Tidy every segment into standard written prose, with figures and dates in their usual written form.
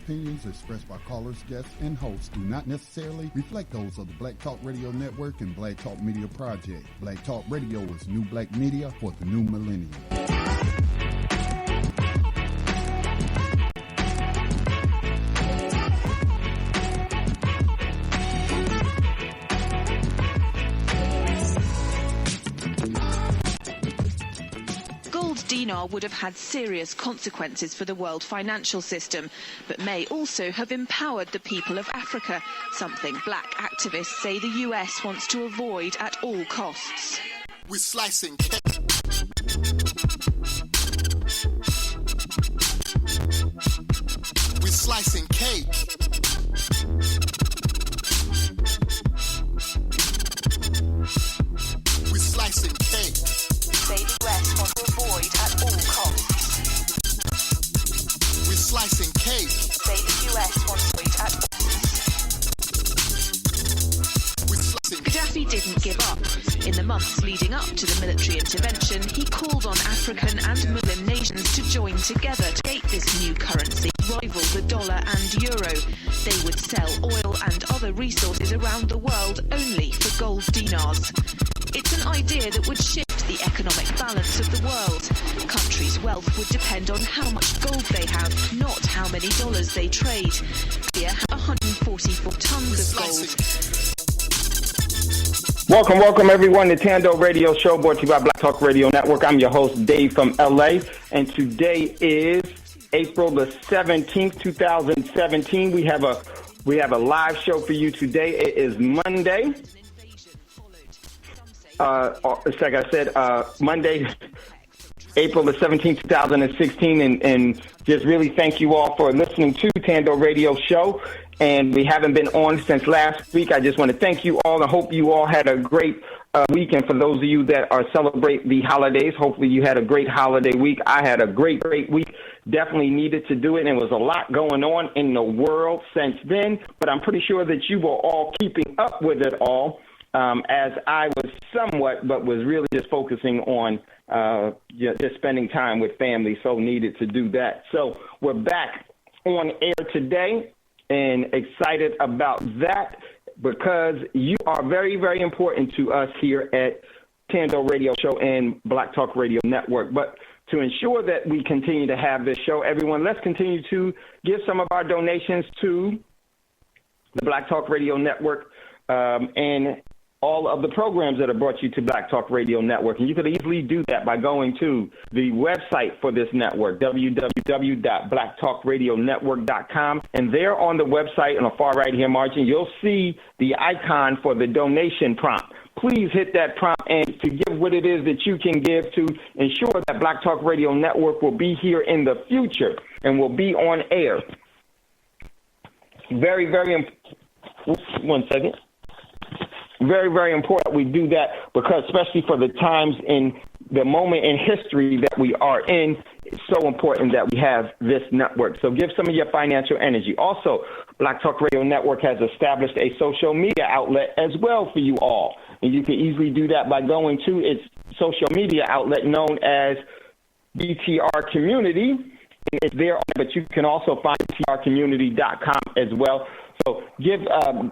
opinions expressed by callers, guests, and hosts do not necessarily reflect those of the Black Talk Radio Network and Black Talk Media Project. Black Talk Radio is new black media for the new millennium. Dinar would have had serious consequences for the world financial system, but may also have empowered the people of Africa, something black activists say the US wants to avoid at all costs. We're slicing cake. We're slicing cake. We're slicing cake. Say the US wants to avoid at all costs. We're slicing cake. Say the US wants to avoid at all costs. We're slicing. Gaddafi didn't give up. In the months leading up to the military intervention, he called on African and Muslim nations to join together to create this new currency, rival the dollar and euro. They would sell oil and other resources around the world only for gold dinars. It's an idea that would shift the economic balance of the world. Countries' wealth would depend on how much gold they have, not how many dollars they trade. India has 144 tons of gold. Welcome everyone to Thando Radio Show, brought to you by Black Talk Radio Network. I'm your host, Dave from LA, and today is April the 17th, 2017. We have a live show for you today. It is Monday. Like I said, Monday, April the 17th, 2016, and just really thank you all for listening to Thando Radio Show. And we haven't been on since last week. I just want to thank you all and hope you all had a great weekend. For those of you that are celebrate the holidays, hopefully you had a great holiday week. I had a great week. Definitely needed to do it. And there was a lot going on in the world since then, but I'm pretty sure that you were all keeping up with it all. As I was somewhat, but was really just focusing on just spending time with family, so needed to do that. So we're back on air today and excited about that because you are very, very important to us here at Thando Radio Show and Black Talk Radio Network. But to ensure that we continue to have this show, everyone, let's continue to give some of our donations to the Black Talk Radio Network and all of the programs that are brought you to Black Talk Radio Network. And you could easily do that by going to the website for this network, www.blacktalkradionetwork.com. And there on the website, on the far right-hand margin, you'll see the icon for the donation prompt. Please hit that prompt and to give what it is that you can give to ensure that Black Talk Radio Network will be here in the future and will be on air. Very, very important. One second. Very, very important we do that because especially for the times in the moment in history that we are in, it's so important that we have this network. So give some of your financial energy. Also, Black Talk Radio Network has established a social media outlet as well for you all. And you can easily do that by going to its social media outlet known as BTR Community. And it's there, but you can also find btrcommunity.com as well. So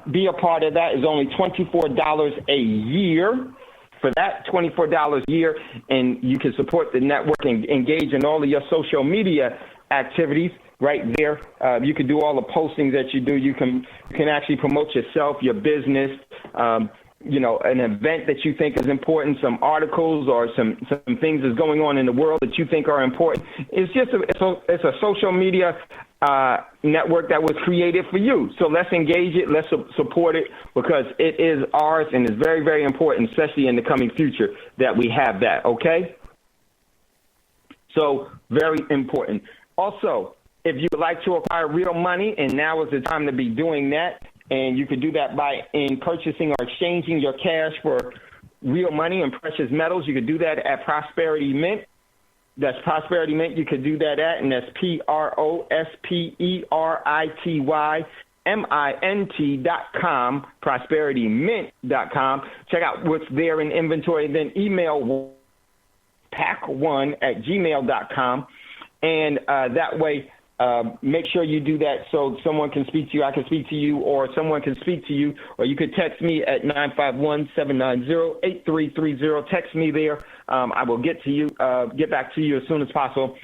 be a part of that. It's only $24 a year. For that, $24 a year, and you can support the network and engage in all of your social media activities right there. You can do all the postings that you do. You can actually promote yourself, your business, an event that you think is important, some articles or some things that's going on in the world that you think are important. It's just it's a social media network that was created for you. So let's engage it, let's support it, because it is ours and it's very, very important, especially in the coming future, that we have that, okay? So very important. Also, if you would like to acquire real money, and now is the time to be doing that, and you could do that by purchasing or exchanging your cash for real money and precious metals. You could do that at Prosperity Mint. That's Prosperity Mint. You could do that at, and that's PROSPERITYMINT.com, ProsperityMint.com. Check out what's there in inventory. Then email pack1@gmail.com. And that way make sure you do that so someone can speak to you, I can speak to you, or someone can speak to you, or you could text me at 951-790-8330. Text me there. I will get back to you as soon as possible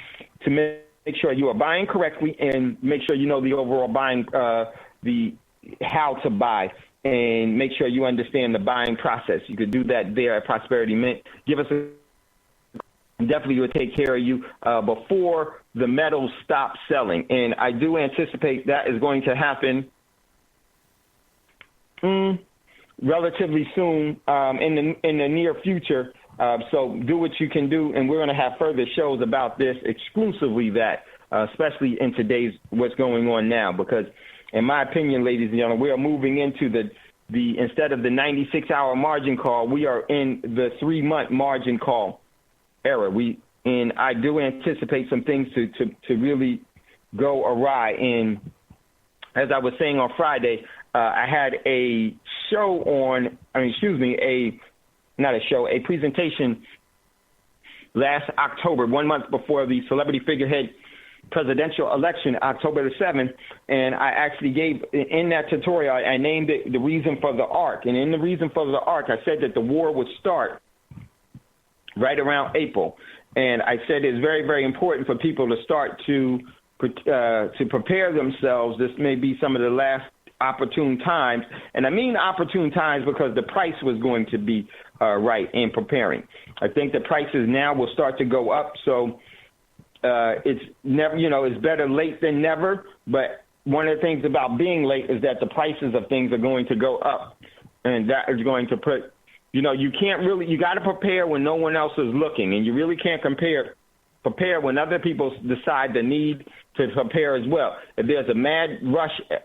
to make sure you are buying correctly and make sure you know the overall buying, the how to buy, and make sure you understand the buying process. You could do that there at Prosperity Mint. Give us definitely will take care of you before the metals stop selling. And I do anticipate that is going to happen relatively soon in the near future. So do what you can do, and we're going to have further shows about this exclusively especially in today's what's going on now, because in my opinion, ladies and gentlemen, we are moving into the instead of the 96-hour margin call, we are in the 3-month margin call era. And I do anticipate some things to really go awry. And as I was saying on Friday, I had a presentation last October, 1 month before the celebrity figurehead presidential election, October the 7th, and I actually gave, in that tutorial, I named it The Reason for the Arc. And in The Reason for the Arc, I said that the war would start right around April. And I said it's very, very important for people to start to prepare themselves. This may be some of the last opportune times. And I mean opportune times because the price was going to be right in preparing. I think the prices now will start to go up. So it's never, it's better late than never. But one of the things about being late is that the prices of things are going to go up. And that is going to put, you got to prepare when no one else is looking. And you really can't prepare when other people decide the need to prepare as well. If there's a mad rush if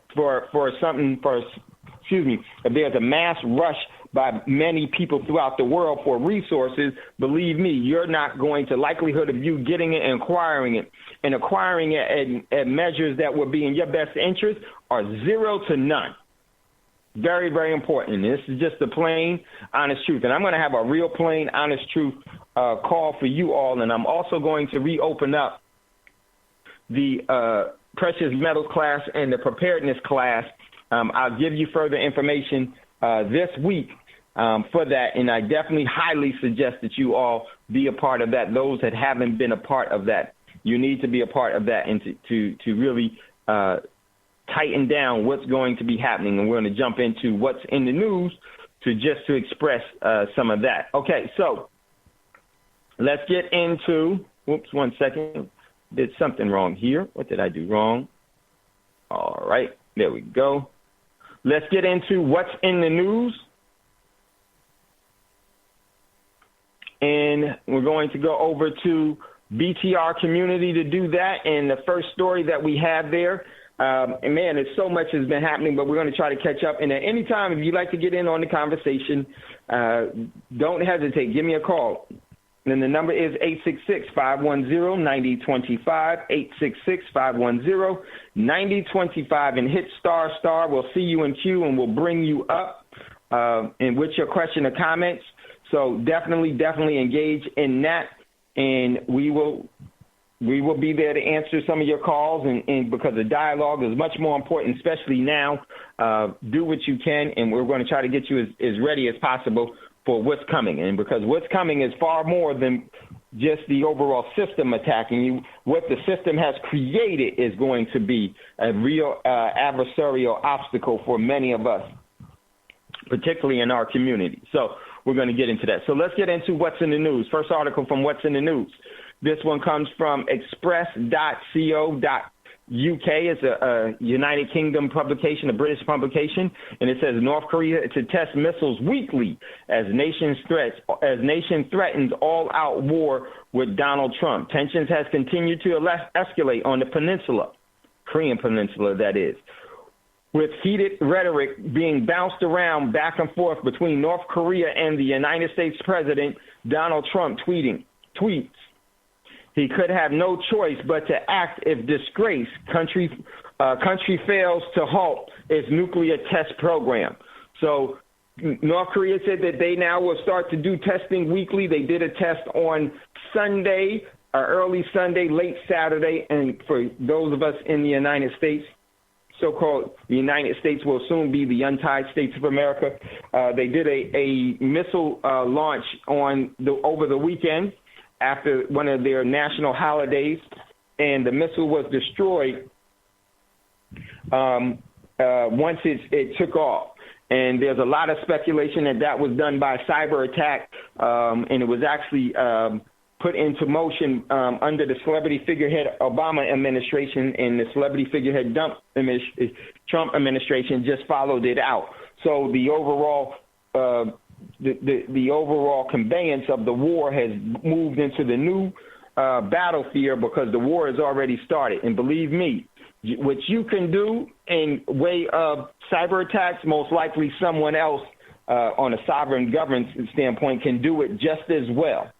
there's a mass rush by many people throughout the world for resources, believe me, you're not going to likelihood of you getting it and acquiring it at measures that would be in your best interest are 0 to none. Very, very important. This is just the plain, honest truth. And I'm going to have a real plain, honest truth call for you all. And I'm also going to reopen up the precious metals class and the preparedness class. I'll give you further information this week for that. And I definitely highly suggest that you all be a part of that. Those that haven't been a part of that, you need to be a part of that and to really tighten down what's going to be happening. And we're going to jump into what's in the news to express some of that. Okay, so let's get into, whoops, 1 second. Did something wrong here. What did I do wrong? All right, there we go. Let's get into what's in the news. And we're going to go over to BTR community to do that. And the first story that we have there, and man, there's so much has been happening, but we're going to try to catch up. And at any time, if you'd like to get in on the conversation, don't hesitate. Give me a call. And the number is 866-510-9025, 866-510-9025, and hit **. We'll see you in queue, and we'll bring you up and with your question or comments. So definitely engage in that, and we will be there to answer some of your calls, and because the dialogue is much more important, especially now. Do what you can, and we're going to try to get you as ready as possible for what's coming. And because what's coming is far more than just the overall system attacking you. What the system has created is going to be a real adversarial obstacle for many of us, particularly in our community. So we're going to get into that. So let's get into what's in the news. First article from What's in the News. This one comes from express.co.uk. It's a United Kingdom publication, a British publication, and it says North Korea to test missiles weekly as nation threatens all-out war with Donald Trump. Tensions has continued to escalate on the peninsula, Korean peninsula, that is, with heated rhetoric being bounced around back and forth between North Korea and the United States President Donald Trump tweets. He could have no choice but to act if disgraced country fails to halt its nuclear test program. So North Korea said that they now will start to do testing weekly. They did a test on Sunday early Sunday, late Saturday, and for those of us in the United States, so-called the United States will soon be the Untied States of America. They did a missile launch over the weekend after one of their national holidays, and the missile was destroyed once it took off. And there's a lot of speculation that was done by cyber attack, and it was actually put into motion under the celebrity figurehead Obama administration, and the celebrity figurehead Trump administration just followed it out. So the overall the overall conveyance of the war has moved into the new battlefield because the war has already started. And believe me, what you can do in way of cyber attacks, most likely someone else on a sovereign government standpoint can do it just as well.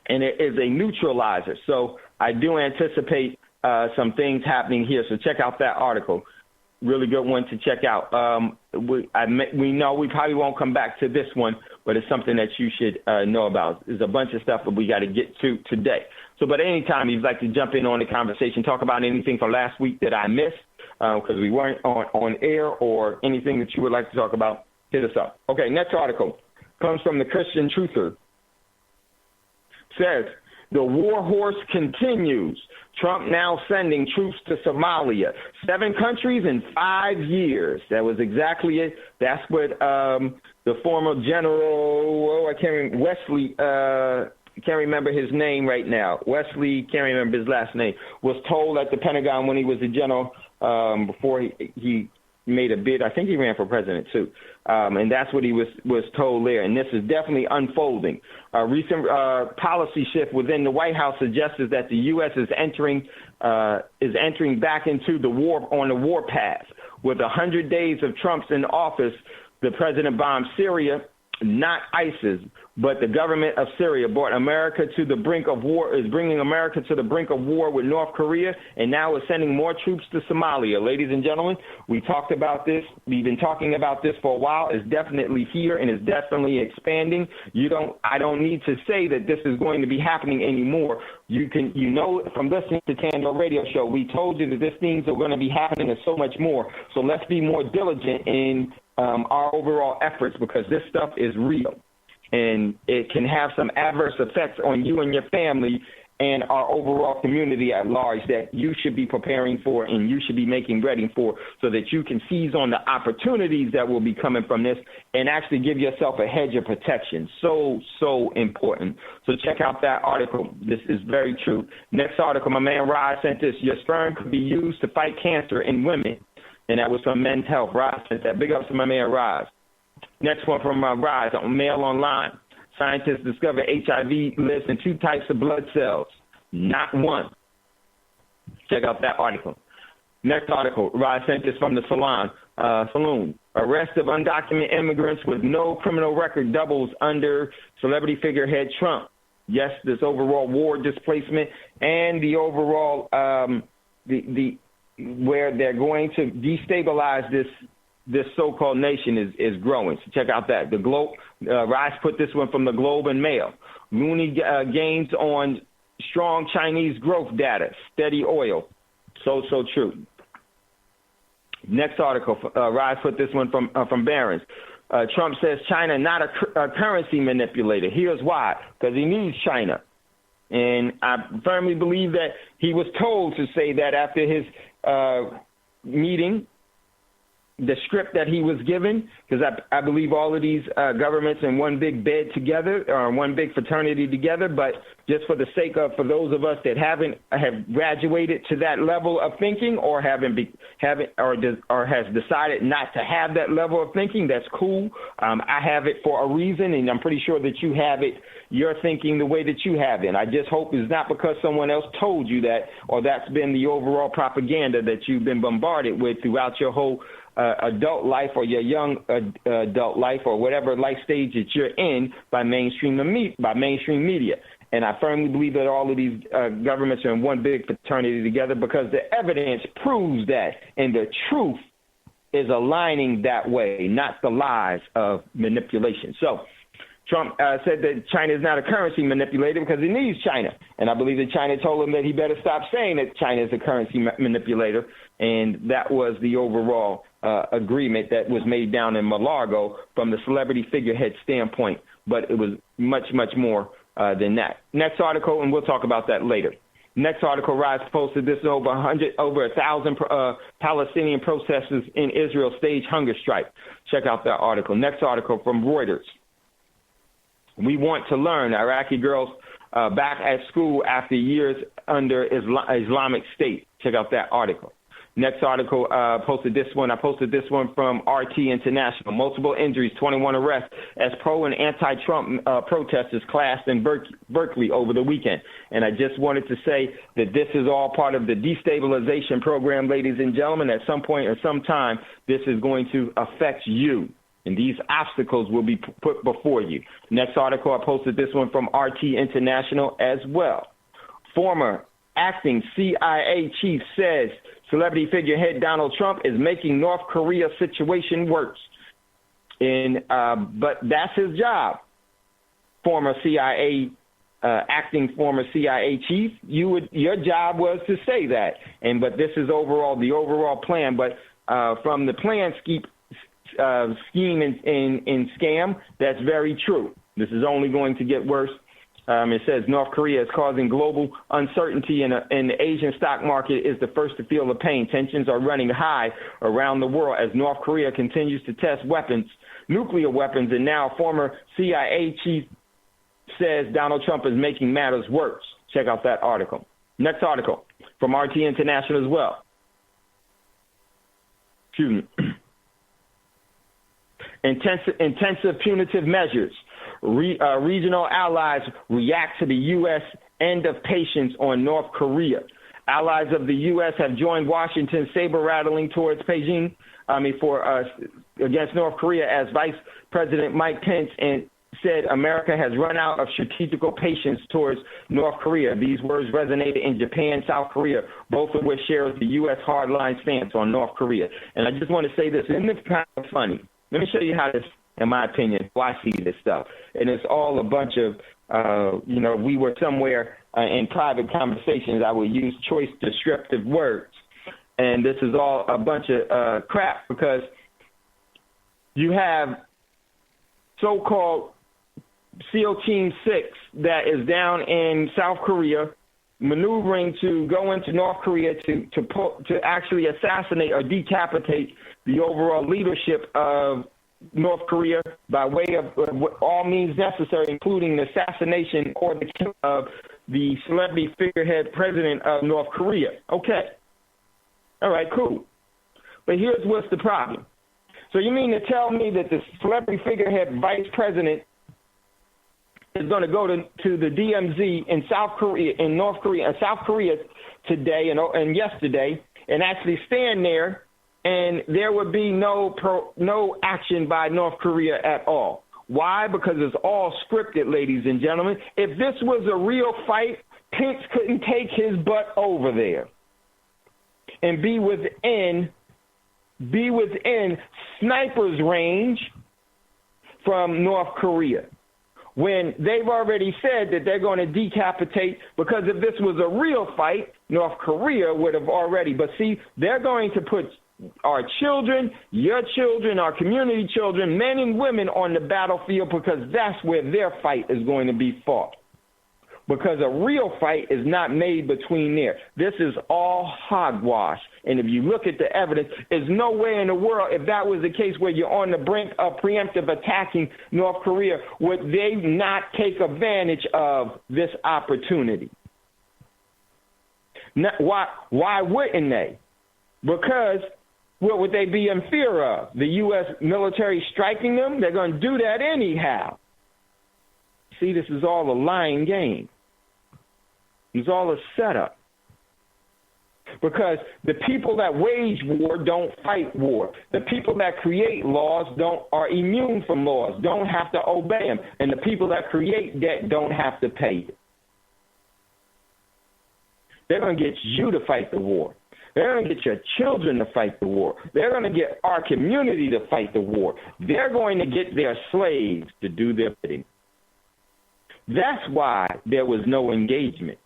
And it is a neutralizer. So I do anticipate some things happening here. So check out that article. Really good one to check out. We know we probably won't come back to this one, but it's something that you should know about. There's a bunch of stuff that we got to get to today. So, but anytime you'd like to jump in on the conversation, talk about anything from last week that I missed because we weren't on air, or anything that you would like to talk about, hit us up. Okay, next article comes from the Christian Truther. Says, the war horse continues. Trump now sending troops to Somalia. 7 countries in 5 years. That was exactly it. That's what the former general, Wesley, can't remember his name right now. Wesley, can't remember his last name, was told at the Pentagon when he was a general before he made a bid. I think he ran for president too. And that's what he was told there. And this is definitely unfolding. A recent policy shift within the White House suggests that the U.S. is entering back into the war path. With 100 days of Trump's in office, the president bombed Syria, not ISIS, but the government of Syria brought America to the brink of war, is bringing America to the brink of war with North Korea, and now is sending more troops to Somalia. Ladies and gentlemen, we talked about this. We've been talking about this for a while. It's definitely here, and it's definitely expanding. I don't need to say that this is going to be happening anymore. You know from listening to Thando Radio Show, we told you that these things are going to be happening and so much more. So let's be more diligent in our overall efforts, because this stuff is real. And it can have some adverse effects on you and your family and our overall community at large that you should be preparing for and you should be making ready for, so that you can seize on the opportunities that will be coming from this and actually give yourself a hedge of protection. So important. So check out that article. This is very true. Next article, my man Rod sent this. Your sperm could be used to fight cancer in women. And that was from Men's Health. Rod sent that. Big ups to my man Rod. Next one from Rod on Mail Online. Scientists discover HIV lives in 2 types of blood cells, not one. Check out that article. Next article, Rod sent this from the Saloon. Arrest of undocumented immigrants with no criminal record doubles under celebrity figurehead Trump. Yes, this overall war displacement and the overall where they're going to destabilize this so-called nation is growing. So check out that. The Globe, Rice put this one from the Globe and Mail. Looney gains on strong Chinese growth data, steady oil. So true. Next article, Rice put this one from Barron's. Trump says China not a currency manipulator. Here's why. Because he needs China. And I firmly believe that he was told to say that after his meeting, the script that he was given, because I believe all of these governments in one big bed together, or one big fraternity together, but just for the sake of, for those of us that have graduated to that level of thinking, or has decided not to have that level of thinking, that's cool. I have it for a reason, and I'm pretty sure that you have it, you're thinking the way that you have it. I just hope it's not because someone else told you that, or that's been the overall propaganda that you've been bombarded with throughout your whole adult life, or your young adult life, or whatever life stage that you're in by mainstream media. And I firmly believe that all of these governments are in one big fraternity together, because the evidence proves that, and the truth is aligning that way, not the lies of manipulation. So Trump said that China is not a currency manipulator because he needs China. And I believe that China told him that he better stop saying that China is a currency manipulator. And that was the overall agreement that was made down in Mar-a-Lago from the celebrity figurehead standpoint. But it was much, much more than that. Next article, and we'll talk about that later. Next article, Rise posted this: over 1,000 Palestinian protesters in Israel stage hunger strike. Check out that article. Next article from Reuters. We want to learn. Iraqi girls back at school after years under Islamic State. Check out that article. Next article, posted this one. I posted this one from RT International. Multiple injuries, 21 arrests as pro and anti-Trump protesters clashed in Berkeley over the weekend. And I just wanted to say that this is all part of the destabilization program, ladies and gentlemen. At some point or some time, this is going to affect you. And these obstacles will be put before you. Next article, I posted this one from RT International as well. Former acting CIA chief says celebrity figurehead Donald Trump is making North Korea situation worse. But that's his job. Former CIA chief, your job was to say that. But this is the overall plan. But from the plan scheme and scam, that's very true. This is only going to get worse. It says North Korea is causing global uncertainty and the Asian stock market is the first to feel the pain. Tensions are running high around the world as North Korea continues to test nuclear weapons, and now former CIA chief says Donald Trump is making matters worse. Check out that article. Next article from RT International as well. Excuse me. Intensive punitive measures. Regional allies react to the U.S. end of patience on North Korea. Allies of the U.S. have joined Washington's saber-rattling towards Beijing against North Korea as Vice President Mike Pence said America has run out of strategical patience towards North Korea. These words resonated in Japan, South Korea, both of which share the U.S. hardline stance on North Korea. And I just want to say this, isn't it kind of funny? Let me show you how this, in my opinion, I see this stuff. And it's all a bunch of, we were somewhere in private conversations. I would use choice descriptive words. And this is all a bunch of crap because you have so-called SEAL Team 6 that is down in South Korea maneuvering to go into North Korea to actually assassinate or decapitate the overall leadership of North Korea by way of all means necessary, including the assassination or the killing of the celebrity figurehead president of North Korea. Okay. All right, cool. But here's what's the problem. So you mean to tell me that the celebrity figurehead vice president is going to go to the DMZ in South Korea today and yesterday and actually stand there, and there would be no action by North Korea at all? Why? Because it's all scripted, ladies and gentlemen. If this was a real fight, Pence couldn't take his butt over there and be within sniper's range from North Korea, when they've already said that they're going to decapitate, because if this was a real fight, North Korea would have already. But see, they're going to put our children, your children, our community children, men and women on the battlefield because that's where their fight is going to be fought. Because a real fight is not made between there. This is all hogwash. And if you look at the evidence, there's no way in the world, if that was the case where you're on the brink of preemptive attacking North Korea, would they not take advantage of this opportunity? Why wouldn't they? Because what would they be in fear of? The U.S. military striking them? They're going to do that anyhow. See, this is all a lying game. It's all a setup. Because the people that wage war don't fight war. The people that create laws are immune from laws, don't have to obey them. And the people that create debt don't have to pay it. They're going to get you to fight the war. They're going to get your children to fight the war. They're going to get our community to fight the war. They're going to get their slaves to do their bidding. That's why there was no engagement.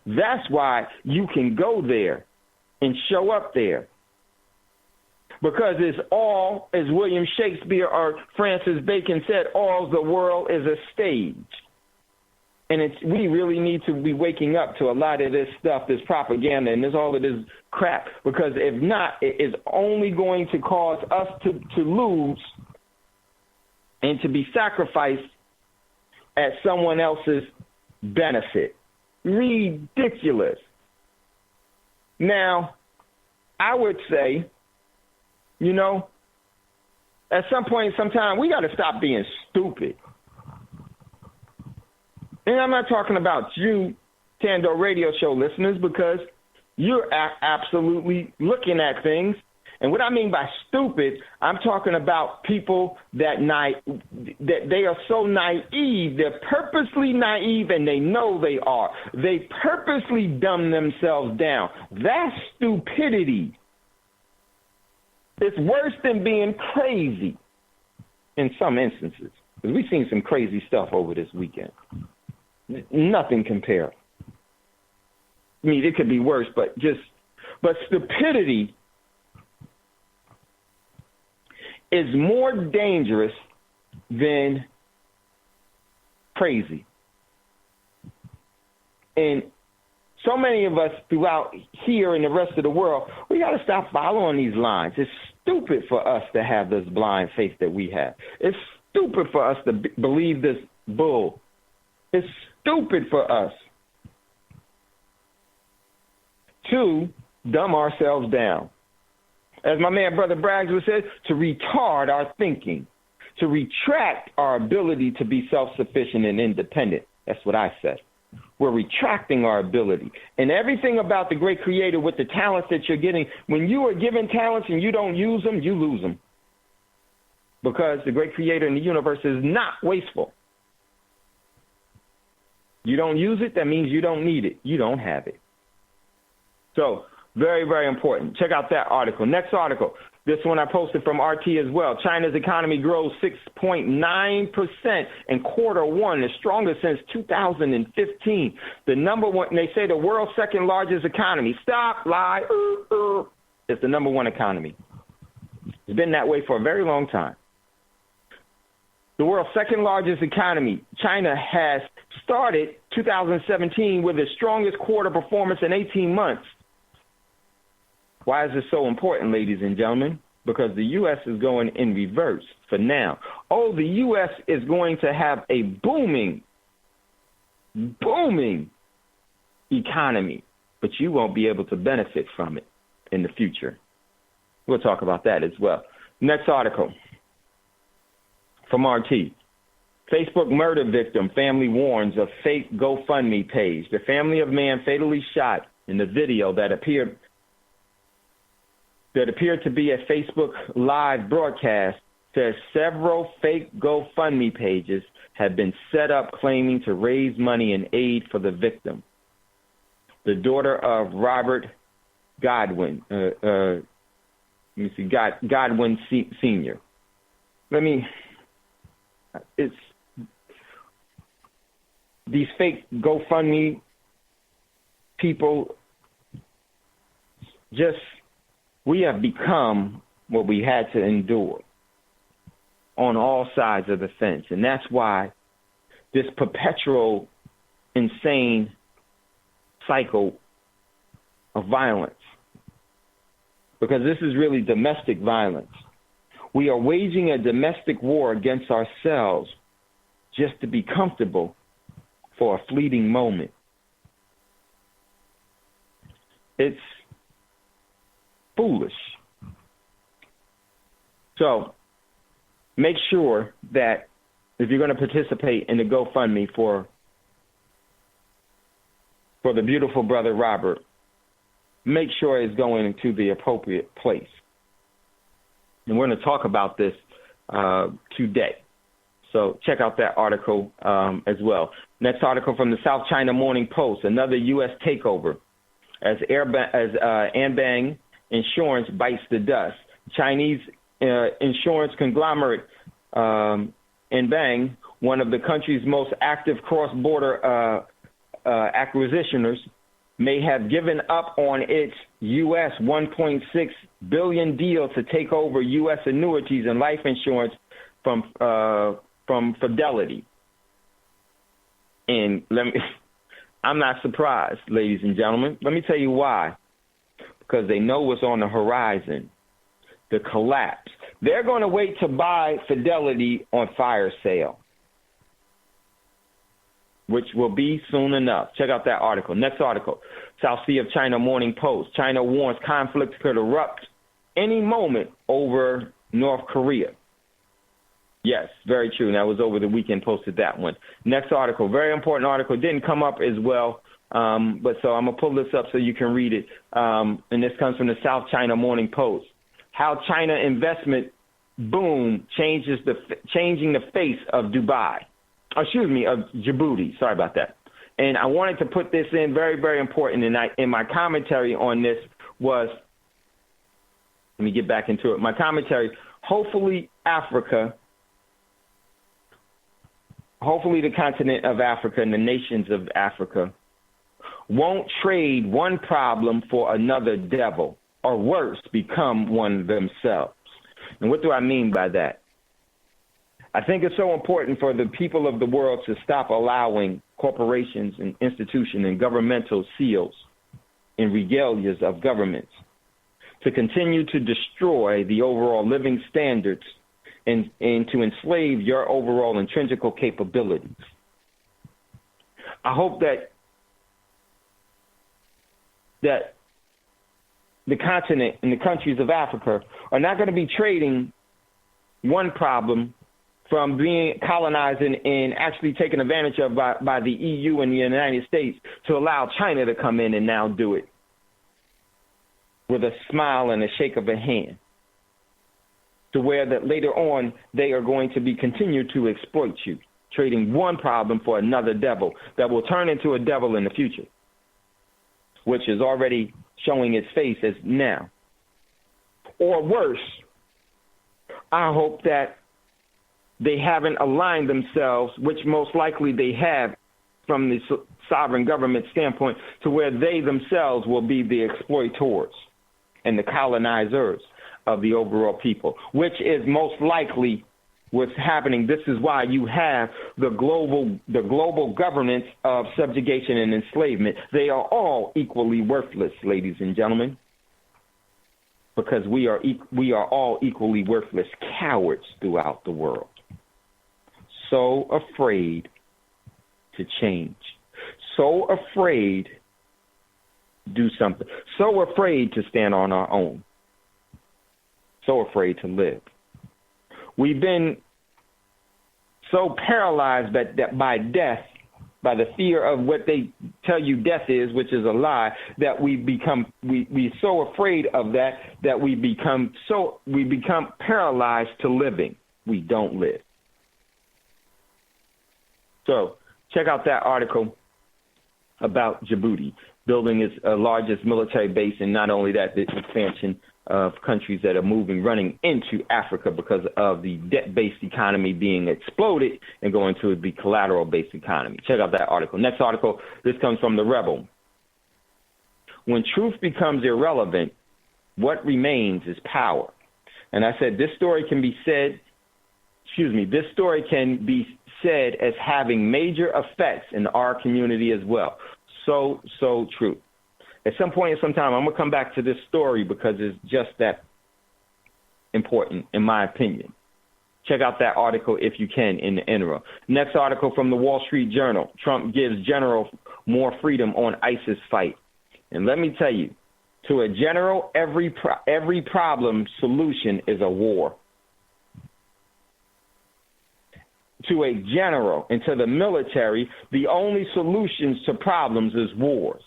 That's why you can go there and show up there. Because it's all, as William Shakespeare or Francis Bacon said, all the world is a stage. And we really need to be waking up to a lot of this stuff, this propaganda, and this all of this crap. Because if not, it is only going to cause us to lose and to be sacrificed at someone else's benefit. Ridiculous. Now, I would say, at some point, sometime, we got to stop being stupid. And I'm not talking about you, Thando Radio Show listeners, because you're absolutely looking at things. And what I mean by stupid, I'm talking about people that they are so naive. They're purposely naive, and they know they are. They purposely dumb themselves down. That's stupidity. It's worse than being crazy in some instances. Because we've seen some crazy stuff over this weekend. Nothing compared. I mean, it could be worse, but stupidity is more dangerous than crazy. And so many of us throughout here and the rest of the world, we got to stop following these lines. It's stupid for us to have this blind faith that we have. It's stupid for us to believe this bull. It's stupid for us to dumb ourselves down. As my man, Brother Braggs would say, to retard our thinking, to retract our ability to be self-sufficient and independent. That's what I said. We're retracting our ability. And everything about the great creator with the talents that you're getting, when you are given talents and you don't use them, you lose them. Because the great creator in the universe is not wasteful. You don't use it, that means you don't need it. You don't have it. So, very, very important. Check out that article. Next article. This one I posted from RT as well. China's economy grows 6.9% in quarter one, the strongest since 2015. The number one, they say the world's second largest economy. Stop, lie, It's the number one economy. It's been that way for a very long time. The world's second largest economy, China, has started 2017 with its strongest quarter performance in 18 months. Why is this so important, ladies and gentlemen? Because the U.S. is going in reverse for now. Oh, the U.S. is going to have a booming economy, but you won't be able to benefit from it in the future. We'll talk about that as well. Next article from RT. Facebook murder victim family warns of fake GoFundMe page. The family of man fatally shot in the video that appeared to be a Facebook Live broadcast says several fake GoFundMe pages have been set up claiming to raise money and aid for the victim. The daughter of Robert Godwin, Godwin Sr. It's these fake GoFundMe people we have become what we had to endure on all sides of the fence. And that's why this perpetual, insane cycle of violence, because this is really domestic violence. We are waging a domestic war against ourselves just to be comfortable for a fleeting moment. It's foolish. So make sure that if you're going to participate in the GoFundMe for the beautiful brother Robert, make sure it's going to the appropriate place. And we're going to talk about this today. So check out that article as well. Next article from the South China Morning Post, another U.S. takeover as Anbang Insurance bites the dust. Chinese insurance conglomerate Anbang one of the country's most active cross-border acquisitioners, may have given up on its U.S. $1.6 billion deal to take over U.S. annuities and life insurance from Fidelity. And I'm not surprised, ladies and gentlemen. Let me tell you why. Because they know what's on the horizon, the collapse. They're going to wait to buy Fidelity on fire sale, which will be soon enough. Check out that article. Next article, South Sea of China Morning Post. China warns conflict could erupt any moment over North Korea. Yes, very true. And that was over the weekend, posted that one. Next article, very important article. Didn't come up as well, but so I'm going to pull this up so you can read it. And this comes from the South China Morning Post. How China investment boom changing the face of Dubai. Of Djibouti. Sorry about that. And I wanted to put this in, very, very important. And in my commentary on this was, let me get back into it. My commentary, hopefully the continent of Africa and the nations of Africa won't trade one problem for another devil, or worse, become one themselves. And what do I mean by that? I think it's so important for the people of the world to stop allowing corporations and institutions and governmental seals and regalias of governments to continue to destroy the overall living standards and to enslave your overall intrinsic capabilities. I hope that the continent and the countries of Africa are not going to be trading one problem from being colonizing and actually taken advantage of by the EU and the United States to allow China to come in and now do it with a smile and a shake of a hand, to where that later on they are going to be continue to exploit you, trading one problem for another devil that will turn into a devil in the future, which is already showing its face as now. Or worse, I hope that they haven't aligned themselves, which most likely they have from the sovereign government standpoint, to where they themselves will be the exploiters and the colonizers of the overall people, which is most likely what's happening. This is why you have the global governance of subjugation and enslavement. They are all equally worthless, ladies and gentlemen, because we are all equally worthless cowards throughout the world. So afraid to change, so afraid to do something, so afraid to stand on our own, so afraid to live. We've been so paralyzed by death, by the fear of what they tell you death is, which is a lie, that we're so afraid of that we become paralyzed to living. We don't live. So check out that article about Djibouti building its largest military base, and not only that, the expansion of countries that are running into Africa because of the debt-based economy being exploded and going to the collateral-based economy. Check out that article. Next article, this comes from The Rebel. When truth becomes irrelevant, what remains is power. And I said this story can be said as having major effects in our community as well. So true. At some point in some time, I'm going to come back to this story because it's just that important, in my opinion. Check out that article if you can in the interim. Next article from the Wall Street Journal. Trump gives general more freedom on ISIS fight. And let me tell you, to a general, every problem solution is a war. To a general and to the military, the only solutions to problems is wars.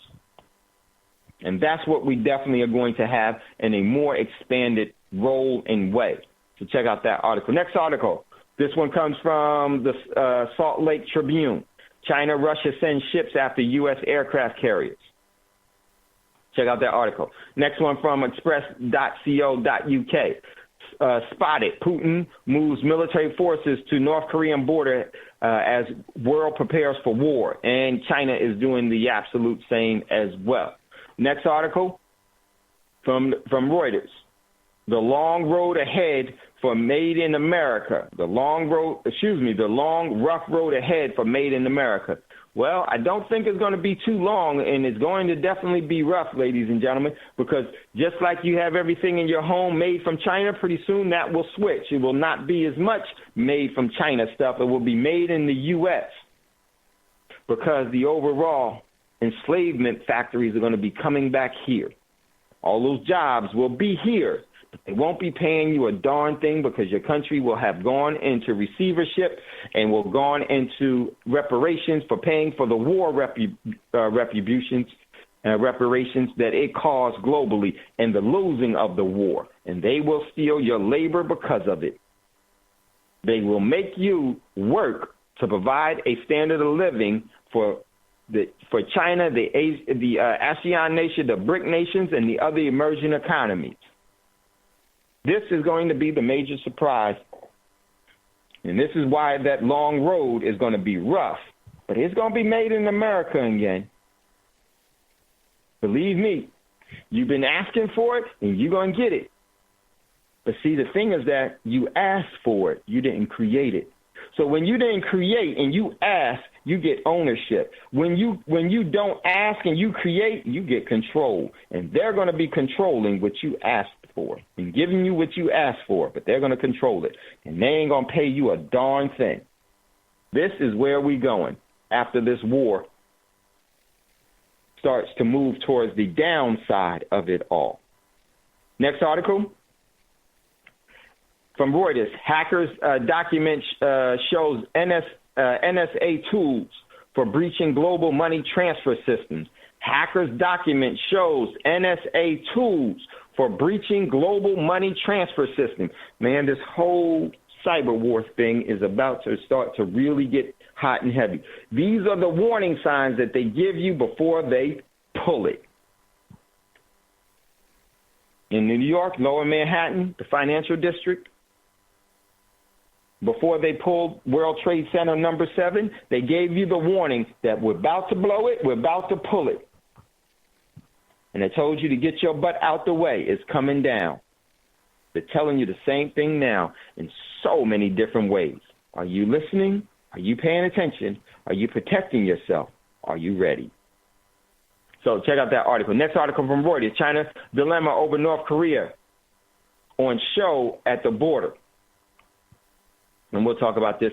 And that's what we definitely are going to have in a more expanded role and way. So check out that article. Next article. This one comes from the Salt Lake Tribune. China, Russia sends ships after U.S. aircraft carriers. Check out that article. Next one from express.co.uk. Spotted. Putin moves military forces to North Korean border as world prepares for war, and China is doing the absolute same as well. Next article from Reuters. The long road ahead for Made in America. The long, rough road ahead for Made in America. Well, I don't think it's going to be too long, and it's going to definitely be rough, ladies and gentlemen, because just like you have everything in your home made from China, pretty soon that will switch. It will not be as much made from China stuff. It will be made in the U.S. because the overall enslavement factories are going to be coming back here. All those jobs will be here. But they won't be paying you a darn thing because your country will have gone into receivership and will gone into reparations for paying for the war reparations that it caused globally and the losing of the war. And they will steal your labor because of it. They will make you work to provide a standard of living for China, the ASEAN nation, the BRIC nations, and the other emerging economies. This is going to be the major surprise, and this is why that long road is going to be rough, but it's going to be made in America again. Believe me, you've been asking for it, and you're going to get it. But see, the thing is that you asked for it. You didn't create it. So when you didn't create and you ask, you get ownership. When you don't ask and you create, you get control. And they're going to be controlling what you asked for and giving you what you asked for, but they're going to control it. And they ain't going to pay you a darn thing. This is where we going after this war starts to move towards the downside of it all. Next article. From Reuters, hackers document shows NSA tools for breaching global money transfer systems. Hackers document shows NSA tools for breaching global money transfer systems. Man, this whole cyber war thing is about to start to really get hot and heavy. These are the warning signs that they give you before they pull it. In New York, Lower Manhattan, the financial district, before they pulled World Trade Center number 7, they gave you the warning that we're about to blow it, we're about to pull it. And they told you to get your butt out the way. It's coming down. They're telling you the same thing now in so many different ways. Are you listening? Are you paying attention? Are you protecting yourself? Are you ready? So check out that article. Next article from Reuters, China's dilemma over North Korea on show at the border. And we'll talk about this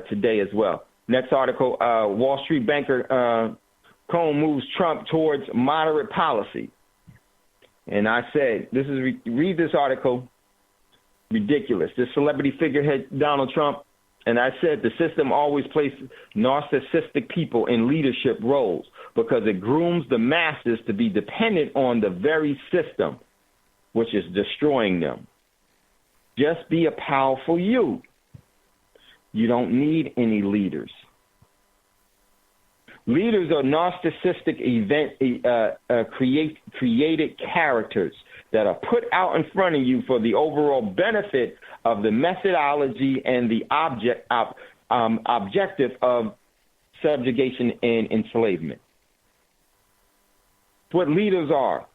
today as well. Next article, Wall Street banker Cohn moves Trump towards moderate policy. And I said, read this article, ridiculous. This celebrity figurehead, Donald Trump, and I said the system always places narcissistic people in leadership roles because it grooms the masses to be dependent on the very system, which is destroying them. Just be a powerful you. You don't need any leaders. Leaders are narcissistic created characters that are put out in front of you for the overall benefit of the methodology and the objective of subjugation and enslavement. It's what leaders are.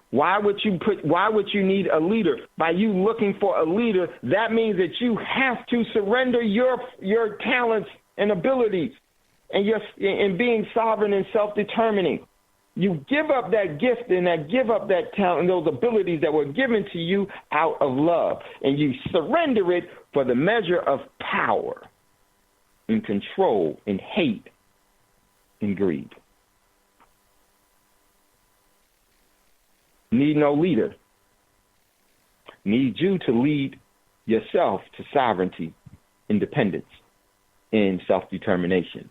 Why would you need a leader? By you looking for a leader, that means that you have to surrender your talents and abilities and being sovereign and self-determining. You give up that gift and give up that talent and those abilities that were given to you out of love, and you surrender it for the measure of power and control and hate and greed. Need no leader. Need you to lead yourself to sovereignty, independence, and self-determination,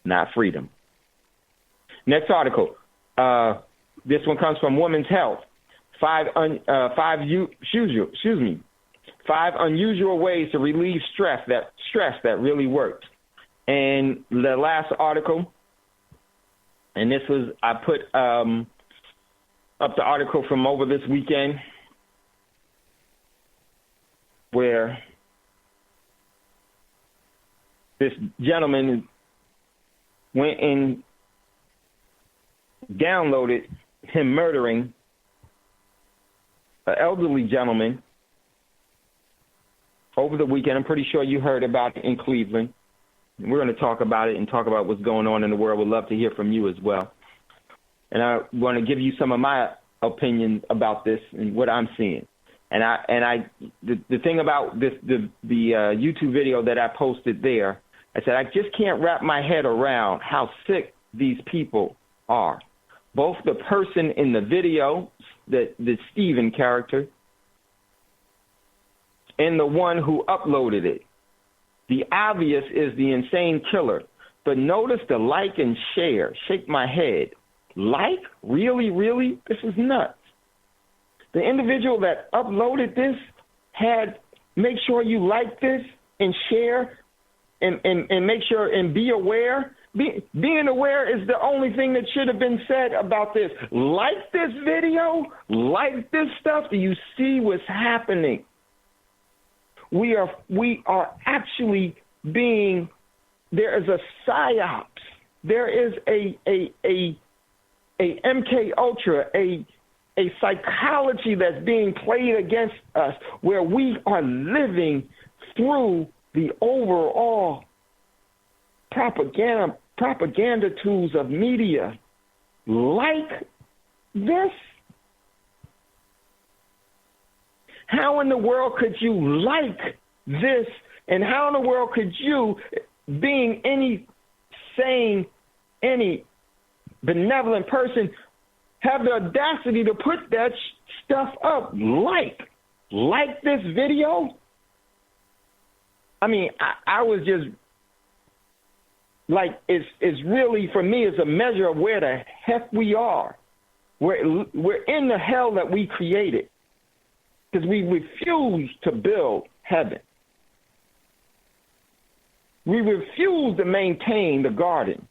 not freedom. Next article. This one comes from Women's Health. 5 unusual ways to relieve stress that really works. And the last article, and this was, I put up the article from over this weekend where this gentleman went and downloaded him murdering an elderly gentleman over the weekend. I'm pretty sure you heard about it in Cleveland. We're going to talk about it and talk about what's going on in the world. We'd love to hear from you as well. And I want to give you some of my opinions about this and what I'm seeing. The thing about this, the YouTube video that I posted there, I said, I just can't wrap my head around how sick these people are. Both the person in the video, the Steven character, and the one who uploaded it. The obvious is the insane killer. But notice the like and share. Shake my head. Like? Really, really? This is nuts. The individual that uploaded this had make sure you like this and share and make sure and be aware. Being aware is the only thing that should have been said about this. Like this video, like this stuff. Do you see what's happening? We are actually being, there is a psyops. There is a MK Ultra, a psychology that's being played against us, where we are living through the overall propaganda tools of media like this. How in the world could you like this? And how in the world could you, being any sane, any benevolent person, have the audacity to put that stuff up like this video? I mean, I was just like, it's really, for me, it's a measure of where the heck we are. We're in the hell that we created because we refuse to build heaven. We refuse to maintain the garden.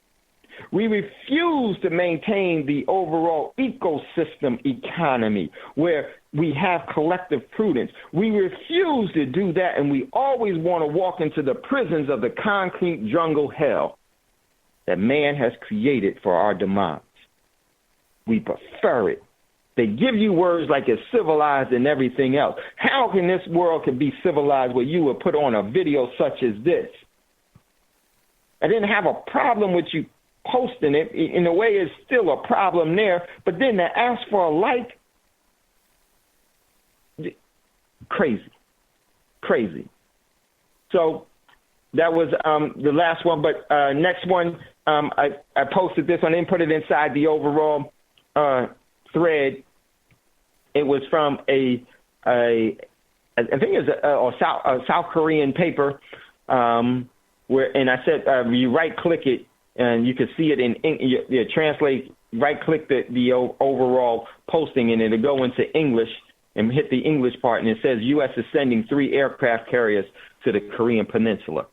We refuse to maintain the overall ecosystem economy where we have collective prudence. We refuse to do that, and we always want to walk into the prisons of the concrete jungle hell that man has created for our demise. We prefer it. They give you words like it's civilized and everything else. How can this world could be civilized where you would put on a video such as this? I didn't have a problem with you posting it. In a way, it's still a problem there. But then to ask for a like, crazy. So that was the last one. But next one, I posted this one and put it inside the overall thread. It was from I think it's a South Korean paper, and I said you right click it and you can see it you translate, right click the overall posting, and it'll go into English and hit the English part, and it says U.S. is sending 3 aircraft carriers to the Korean Peninsula.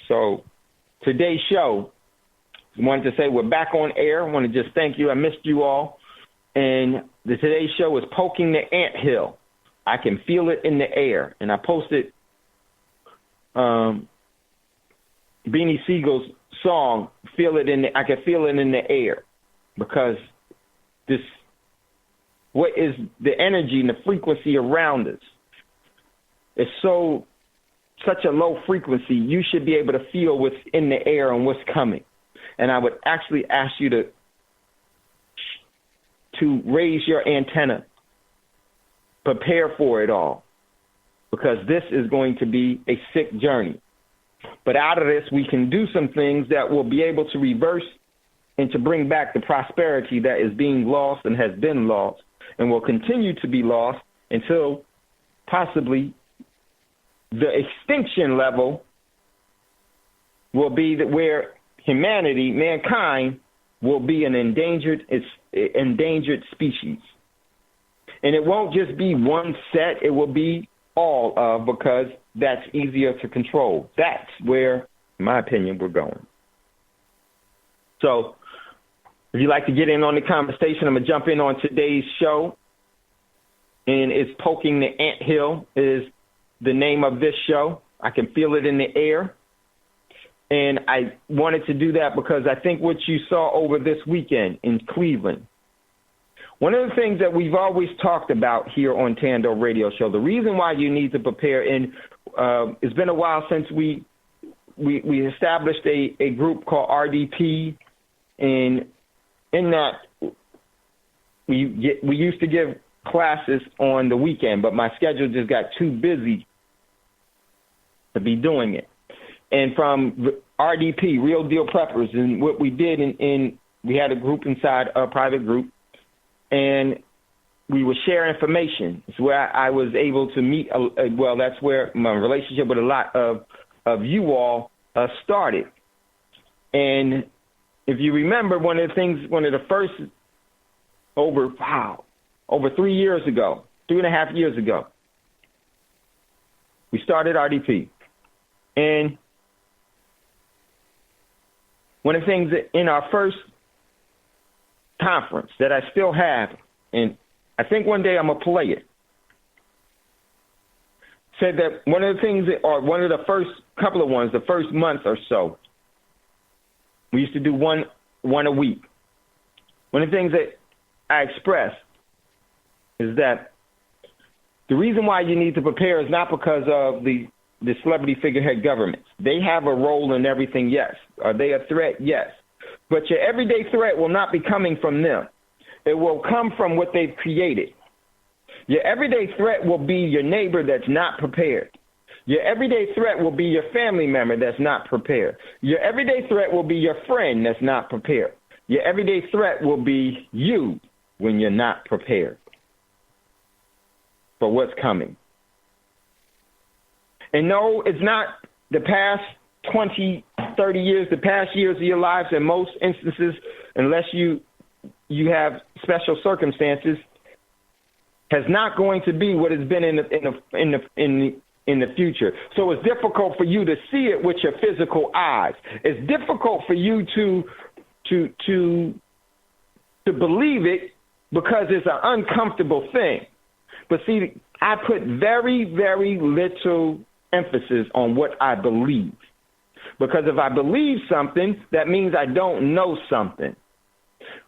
So today's show, I wanted to say we're back on air. I want to just thank you. I missed you all. And today's show is Poking the Anthill. I can feel it in the air. And I posted Beanie Siegel's song, I can feel it in the air, because what is the energy and the frequency around us is such a low frequency. You should be able to feel what's in the air and what's coming. And I would actually ask you to raise your antenna, prepare for it all, because this is going to be a sick journey. But out of this, we can do some things that will be able to reverse and to bring back the prosperity that is being lost and has been lost and will continue to be lost until possibly the extinction level will be where mankind will be an endangered species. And it won't just be one set, it will be all of, because that's easier to control. That's where, in my opinion, we're going. So if you'd like to get in on the conversation, I'm going to jump in on today's show. And it's Poking the Anthill is the name of this show. I can feel it in the air. And I wanted to do that because I think what you saw over this weekend in Cleveland, one of the things that we've always talked about here on Thando Radio Show, the reason why you need to prepare, and it's been a while since we established a group called RDP, and in that we used to give classes on the weekend, but my schedule just got too busy to be doing it. And from RDP, Real Deal Preppers, and what we did we had a group inside a private group, and we would share information. It's where I was able to meet, that's where my relationship with a lot of you all started. And if you remember, one of the first, over 3 years ago, 3.5 years ago, we started RDP. And one of the things that in our first conference that I still have, and I think one day I'm going to play it, said that one of the things, or one of the first couple of ones, the first month or so, we used to do one a week. One of the things that I expressed is that the reason why you need to prepare is not because of the celebrity figurehead governments. They have a role in everything, yes. Are they a threat? Yes. But your everyday threat will not be coming from them. It will come from what they've created. Your everyday threat will be your neighbor that's not prepared. Your everyday threat will be your family member that's not prepared. Your everyday threat will be your friend that's not prepared. Your everyday threat will be you when you're not prepared for what's coming. And no, it's not the past 20, 30 years, the past years of your lives in most instances, unless you have special circumstances, has not going to be what has been in the future. So it's difficult for you to see it with your physical eyes. It's difficult for you to believe it because it's an uncomfortable thing. But see, I put very, very little emphasis on what I believe. Because if I believe something, that means I don't know something.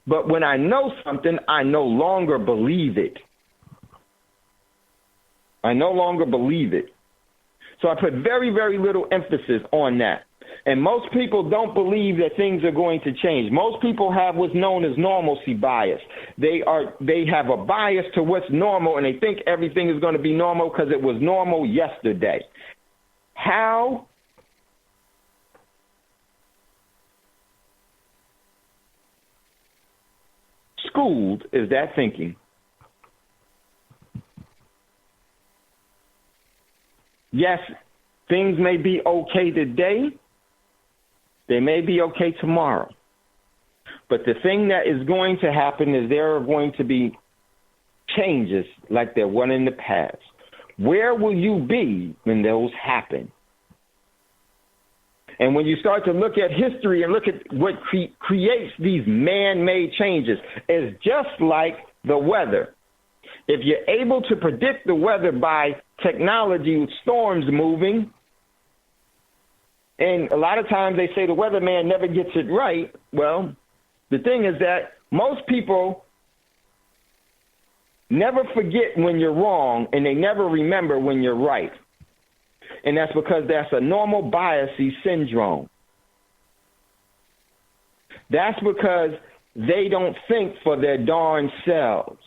But when I know something, I no longer believe it. I no longer believe it. So I put very, very little emphasis on that. And most people don't believe that things are going to change. Most people have what's known as normalcy bias. They have a bias to what's normal, and they think everything is going to be normal because it was normal yesterday. How schooled is that thinking? Yes, things may be okay today. They may be okay tomorrow. But the thing that is going to happen is there are going to be changes like there were in the past. Where will you be when those happen? And when you start to look at history and look at what creates these man-made changes, it's just like the weather. If you're able to predict the weather by technology with storms moving, and a lot of times they say the weatherman never gets it right. Well, the thing is that most people never forget when you're wrong, and they never remember when you're right. And that's because that's a normal biasy syndrome. That's because they don't think for their darn selves.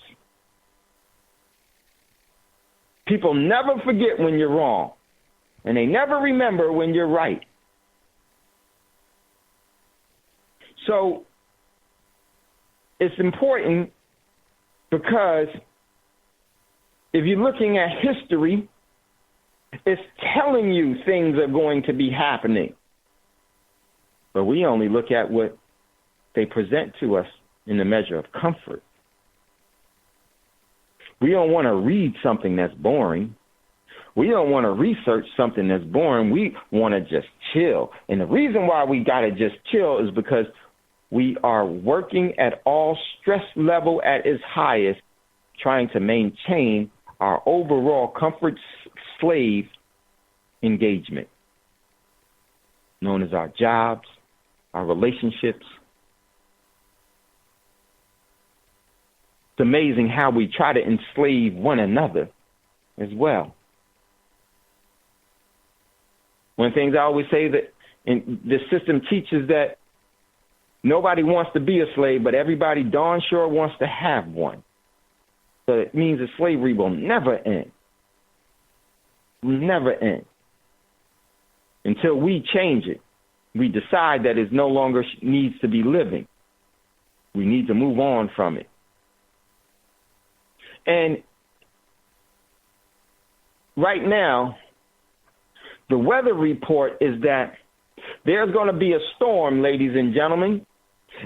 People never forget when you're wrong, and they never remember when you're right. So it's important because if you're looking at history, it's telling you things are going to be happening. But we only look at what they present to us in the measure of comfort. We don't want to read something that's boring. We don't want to research something that's boring. We want to just chill. And the reason why we got to just chill is because we are working at all stress level at its highest, trying to maintain our overall comfort slave engagement, known as our jobs, our relationships. It's amazing how we try to enslave one another as well. One of the things I always say that this system teaches that nobody wants to be a slave, but everybody darn sure wants to have one. So it means that slavery will never end. Never end. Until we change it, we decide that it no longer needs to be living. We need to move on from it. And right now, the weather report is that there's going to be a storm, ladies and gentlemen,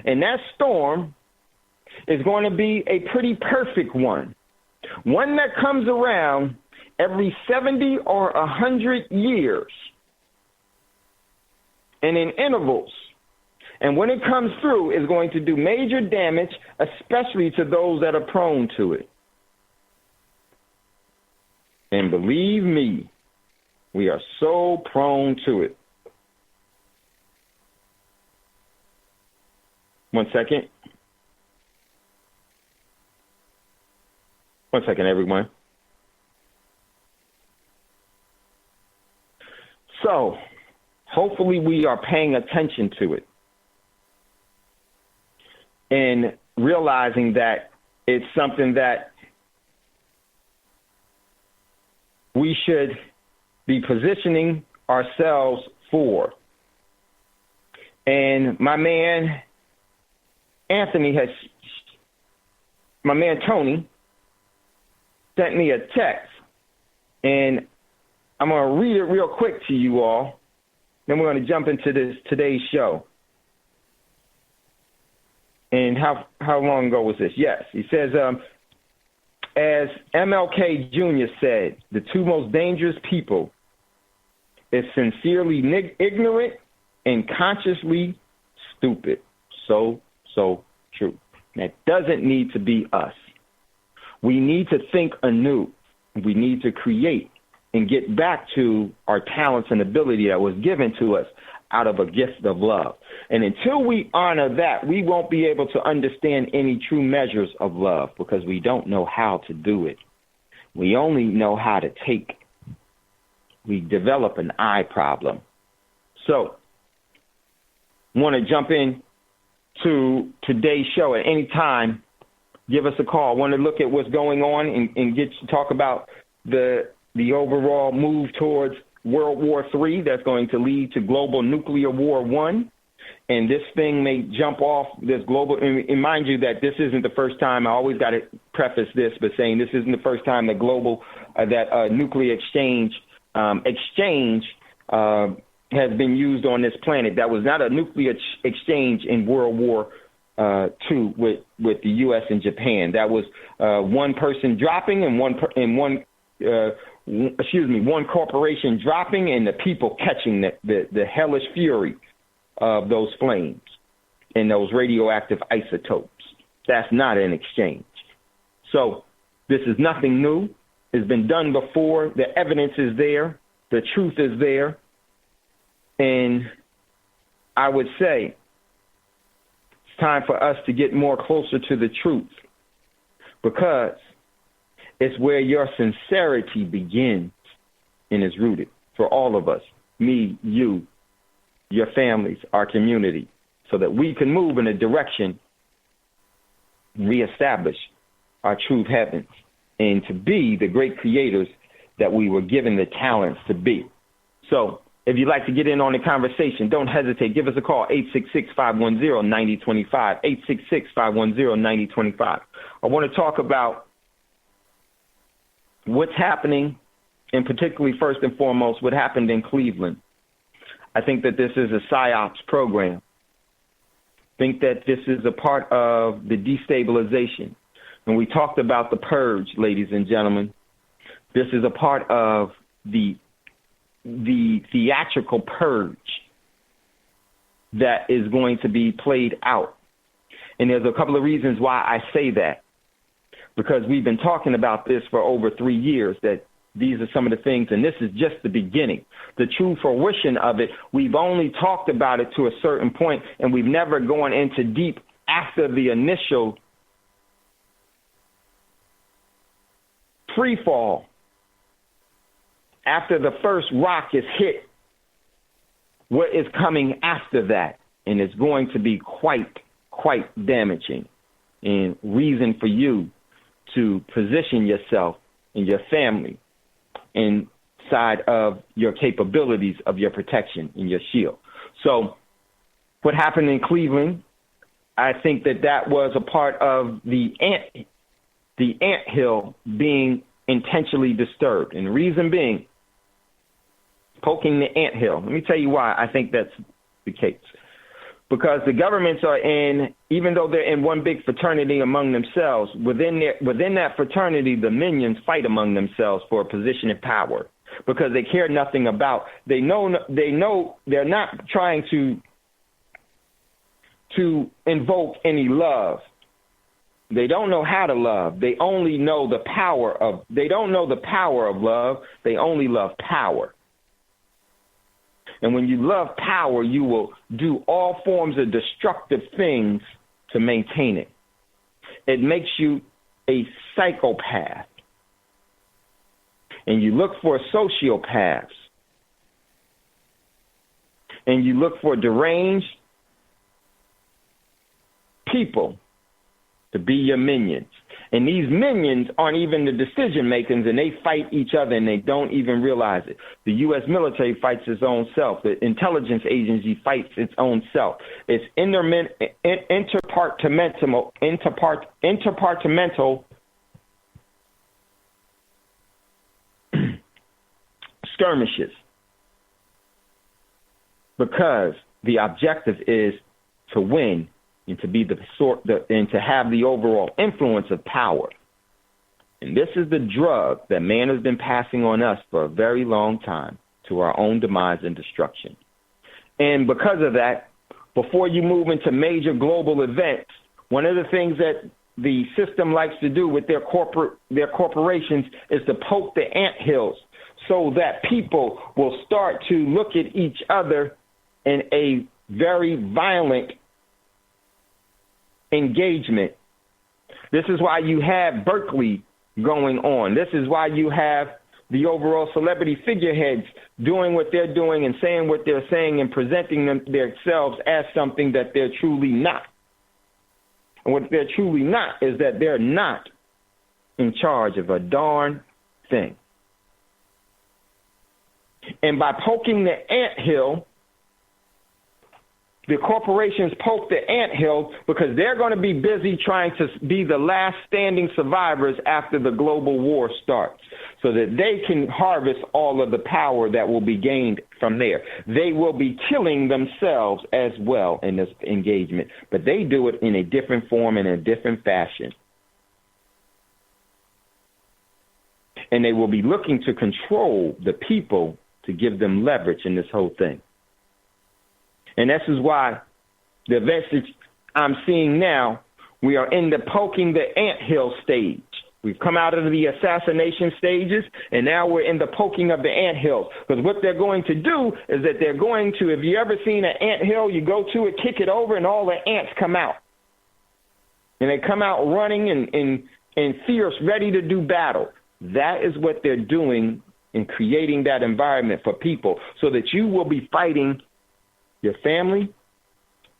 and that storm is going to be a pretty perfect one that comes around every 70 or 100 years and in intervals. And when it comes through, it's going to do major damage, especially to those that are prone to it. And believe me, we are so prone to it. One second. One second, everyone. So, hopefully we are paying attention to it and realizing that it's something that we should be positioning ourselves for. And my man Tony sent me a text, and I'm going to read it real quick to you all. Then we're going to jump into today's show. And how long ago was this? Yes. He says, as MLK Jr. said, the two most dangerous people is sincerely ignorant and consciously stupid. So true. That doesn't need to be us. We need to think anew. We need to create and get back to our talents and ability that was given to us out of a gift of love. And until we honor that, we won't be able to understand any true measures of love because we don't know how to do it. We only know how to take. We develop an eye problem. So, want to jump in to today's show at any time, give us a call. Want to look at what's going on and get to talk about the overall move towards World War III that's going to lead to global nuclear war one. And this thing may jump off this global, and mind you that this isn't the first time. I always got to preface this by saying this isn't the first time that nuclear exchange has been used on this planet. That was not a nuclear exchange in World War II with the U.S. and Japan. That was one person dropping and one corporation dropping and the people catching the hellish fury of those flames and those radioactive isotopes. That's not an exchange. So this is nothing new. It's been done before. The evidence is there. The truth is there. And I would say it's time for us to get more closer to the truth because it's where your sincerity begins and is rooted for all of us, me, you, your families, our community, so that we can move in a direction, reestablish our true heavens, and to be the great creators that we were given the talents to be. So if you'd like to get in on the conversation, don't hesitate. Give us a call, 866-510-9025, 866-510-9025. I want to talk about what's happening, and particularly first and foremost, what happened in Cleveland. I think that this is a PSYOPs program. I think that this is a part of the destabilization. When we talked about the purge, ladies and gentlemen, this is a part of the theatrical purge that is going to be played out. And there's a couple of reasons why I say that. Because we've been talking about this for over 3 years, that these are some of the things, and this is just the beginning. The true fruition of it, we've only talked about it to a certain point, and we've never gone into deep after the initial free fall. After the first rock is hit, what is coming after that? And it's going to be quite damaging, and reason for you to position yourself and your family inside of your capabilities of your protection and your shield. So what happened in Cleveland, I think that was a part of the anthill being intentionally disturbed. And the reason being, poking the anthill. Let me tell you why I think that's the case. Because the governments are even though they're in one big fraternity among themselves, within that fraternity, the minions fight among themselves for a position of power because they care nothing about. They know they're not trying to invoke any love. They don't know how to love. They only know the power of. They don't know the power of love. They only love power. And when you love power, you will do all forms of destructive things to maintain it. It makes you a psychopath. And you look for sociopaths. And you look for deranged people to be your minions. And these minions aren't even the decision makers, and they fight each other, and they don't even realize it. The U.S. military fights its own self. The intelligence agency fights its own self. It's interpartmental skirmishes, because the objective is to win and to be and to have the overall influence of power. And this is the drug that man has been passing on us for a very long time, to our own demise and destruction. And because of that, before you move into major global events, one of the things that the system likes to do with their corporations is to poke the anthills so that people will start to look at each other in a very violent engagement. This is why you have Berkeley going on. This is why you have the overall celebrity figureheads doing what they're doing and saying what they're saying and presenting themselves as something that they're truly not. And what they're truly not is that they're not in charge of a darn thing. And by poking the anthill, the corporations poke the anthill because they're going to be busy trying to be the last standing survivors after the global war starts, so that they can harvest all of the power that will be gained from there. They will be killing themselves as well in this engagement, but they do it in a different form and a different fashion. And they will be looking to control the people to give them leverage in this whole thing. And this is why the events that I'm seeing now, we are in the poking the anthill stage. We've come out of the assassination stages, and now we're in the poking of the anthills. Because what they're going to do is that they're going to, if you ever seen an anthill, you go to it, kick it over, and all the ants come out. And they come out running and fierce, ready to do battle. That is what they're doing in creating that environment for people, so that you will be fighting your family,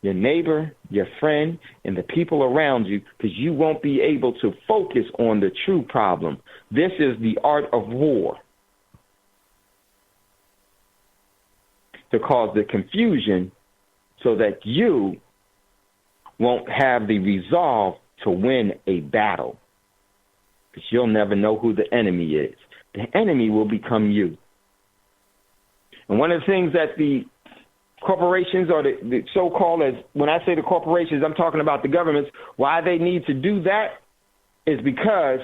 your neighbor, your friend, and the people around you, because you won't be able to focus on the true problem. This is the art of war, to cause the confusion so that you won't have the resolve to win a battle, because you'll never know who the enemy is. The enemy will become you. And one of the things that the corporations, or the so-called, as when I say the corporations, I'm talking about the governments, why they need to do that is because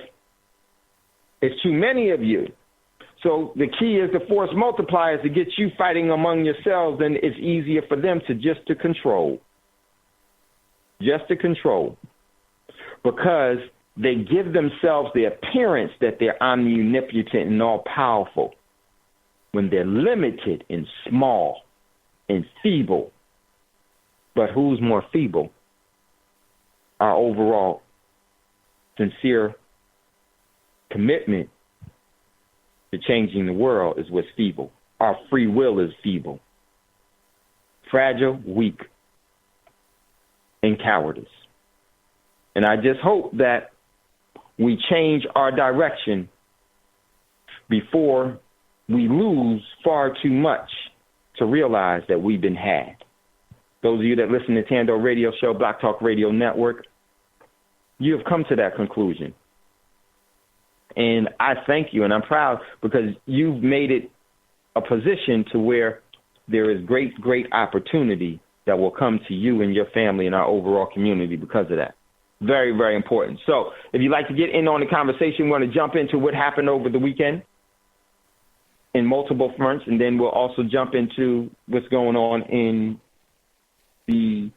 it's too many of you. So the key is the force multipliers to get you fighting among yourselves, and it's easier for them to control. Just to control. Because they give themselves the appearance that they're omnipotent and all-powerful when they're limited and small and feeble. But who's more feeble? Our overall sincere commitment to changing the world is what's feeble. Our free will is feeble, fragile, weak, and cowardice. And I just hope that we change our direction before we lose far too much to realize that we've been had. Those of you that listen to Thando Radio Show, Black Talk Radio Network, you have come to that conclusion. And I thank you, and I'm proud because you've made it a position to where there is great, great opportunity that will come to you and your family and our overall community because of that. Very, very important. So if you'd like to get in on the conversation, we want to jump into what happened over the weekend in multiple fronts, and then we'll also jump into what's going on in the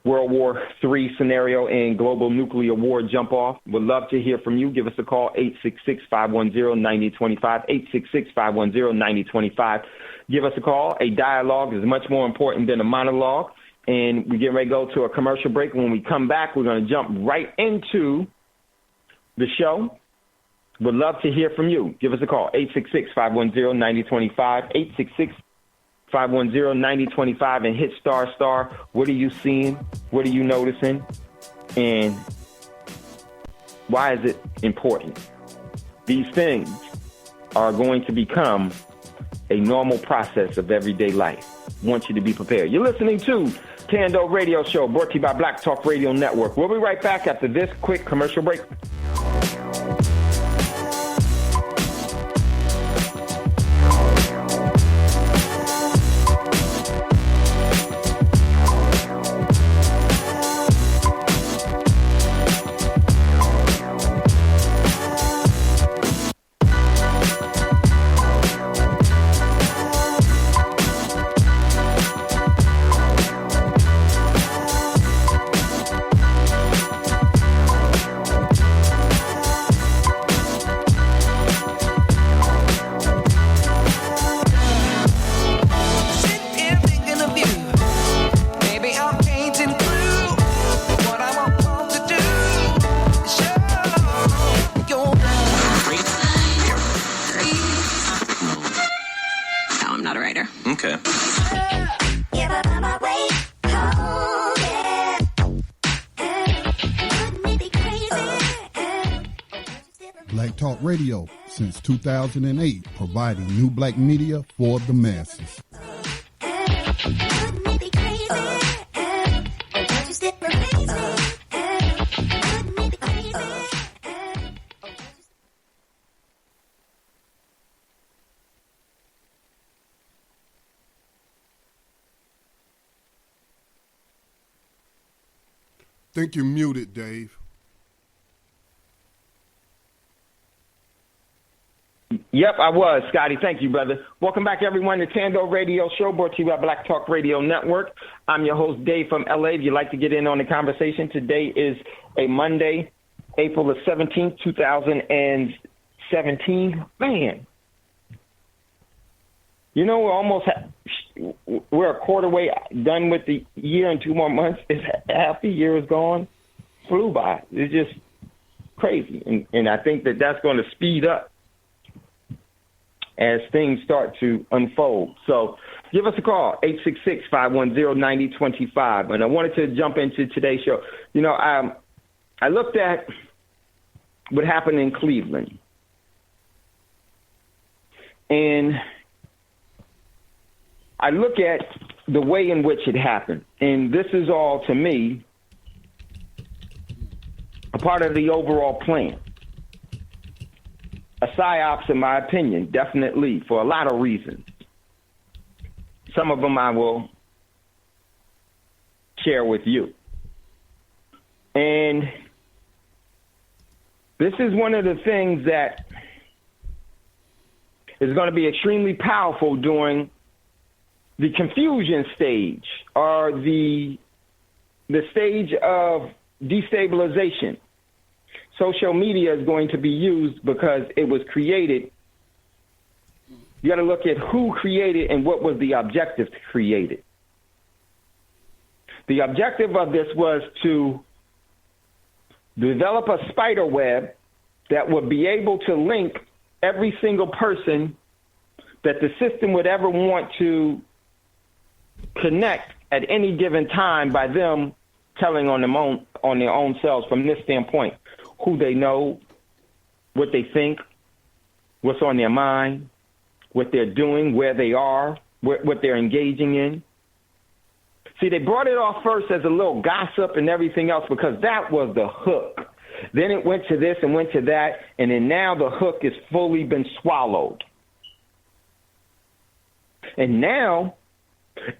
World War III scenario and global nuclear war jump-off. Would love to hear from you. Give us a call, 866-510-9025, 866-510-9025. Give us a call. A dialogue is much more important than a monologue. And we're getting ready to go to a commercial break. When we come back, we're going to jump right into the show. Would love to hear from you. Give us a call, 866-510-9025, 866-510-9025, and hit ***. What are you seeing? What are you noticing? And why is it important? These things are going to become a normal process of everyday life. I want you to be prepared. You're listening to Thando Radio Show, brought to you by Black Talk Radio Network. We'll be right back after this quick commercial break. Black Talk Radio since 2008, providing new black media for the masses. Think you're muted, Dave. Yep, I was, Scotty. Thank you, brother. Welcome back, everyone, to Thando Radio Show, brought to you by Black Talk Radio Network. I'm your host, Dave from LA. If you'd like to get in on the conversation, today is a Monday, April the 17th, 2017. Man, you know, we're a quarter way done with the year and 2 more months. Half the year is gone. Flew by. It's just crazy. And I think that that's going to speed up as things start to unfold. So give us a call, 866-510-9025. And I wanted to jump into today's show. You know, I looked at what happened in Cleveland. And I look at the way in which it happened. And this is all, to me, a part of the overall plan. A psyops, in my opinion, definitely, for a lot of reasons. Some of them I will share with you. And this is one of the things that is going to be extremely powerful during the confusion stage, or the stage of destabilization. social media is going to be used because it was created. You got to look at who created and what was the objective to create it. The objective of this was to develop a spider web that would be able to link every single person that the system would ever want to connect at any given time by them telling on their own selves from this standpoint, who they know, what they think, what's on their mind, what they're doing, where they are, what they're engaging in. See, they brought it off first as a little gossip and everything else because that was the hook. Then it went to this and went to that, and then now the hook has fully been swallowed. And now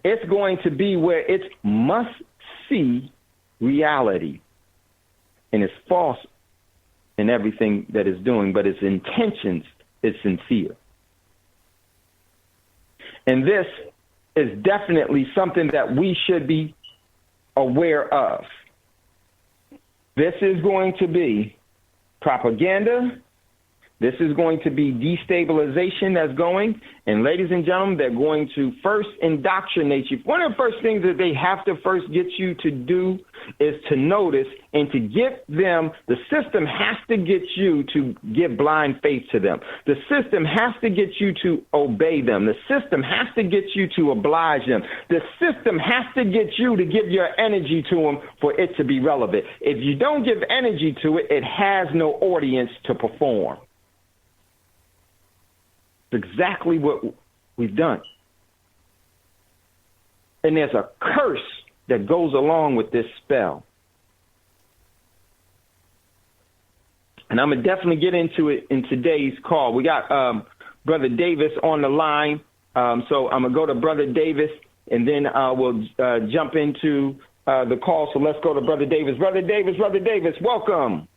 it's going to be where it's must-see reality. And it's false in everything that it's doing, but its intentions is sincere. And this is definitely something that we should be aware of. This is going to be propaganda. This is going to be destabilization that's going. And ladies and gentlemen, they're going to first indoctrinate you. One of the first things that they have to first get you to do is to notice and to get them. The system has to get you to give blind faith to them. The system has to get you to obey them. The system has to get you to oblige them. The system has to get you to give your energy to them for it to be relevant. If you don't give energy to it, it has no audience to perform. Exactly what we've done. And there's a curse that goes along with this spell. And I'm going to definitely get into it in today's call. We got Brother Davis on the line. So I'm going to go to Brother Davis, and then we'll jump into the call. So let's go to Brother Davis. Brother Davis, welcome.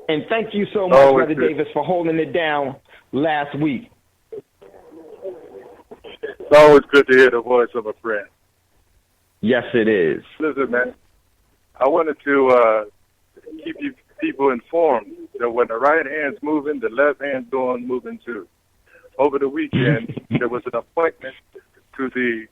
And thank you so much, Brother Davis, for holding it down last week. It's always good to hear the voice of a friend. Yes, it is. Listen, man, I wanted to keep you people informed that when the right hand's moving, the left hand's moving too. Over the weekend, there was an appointment to the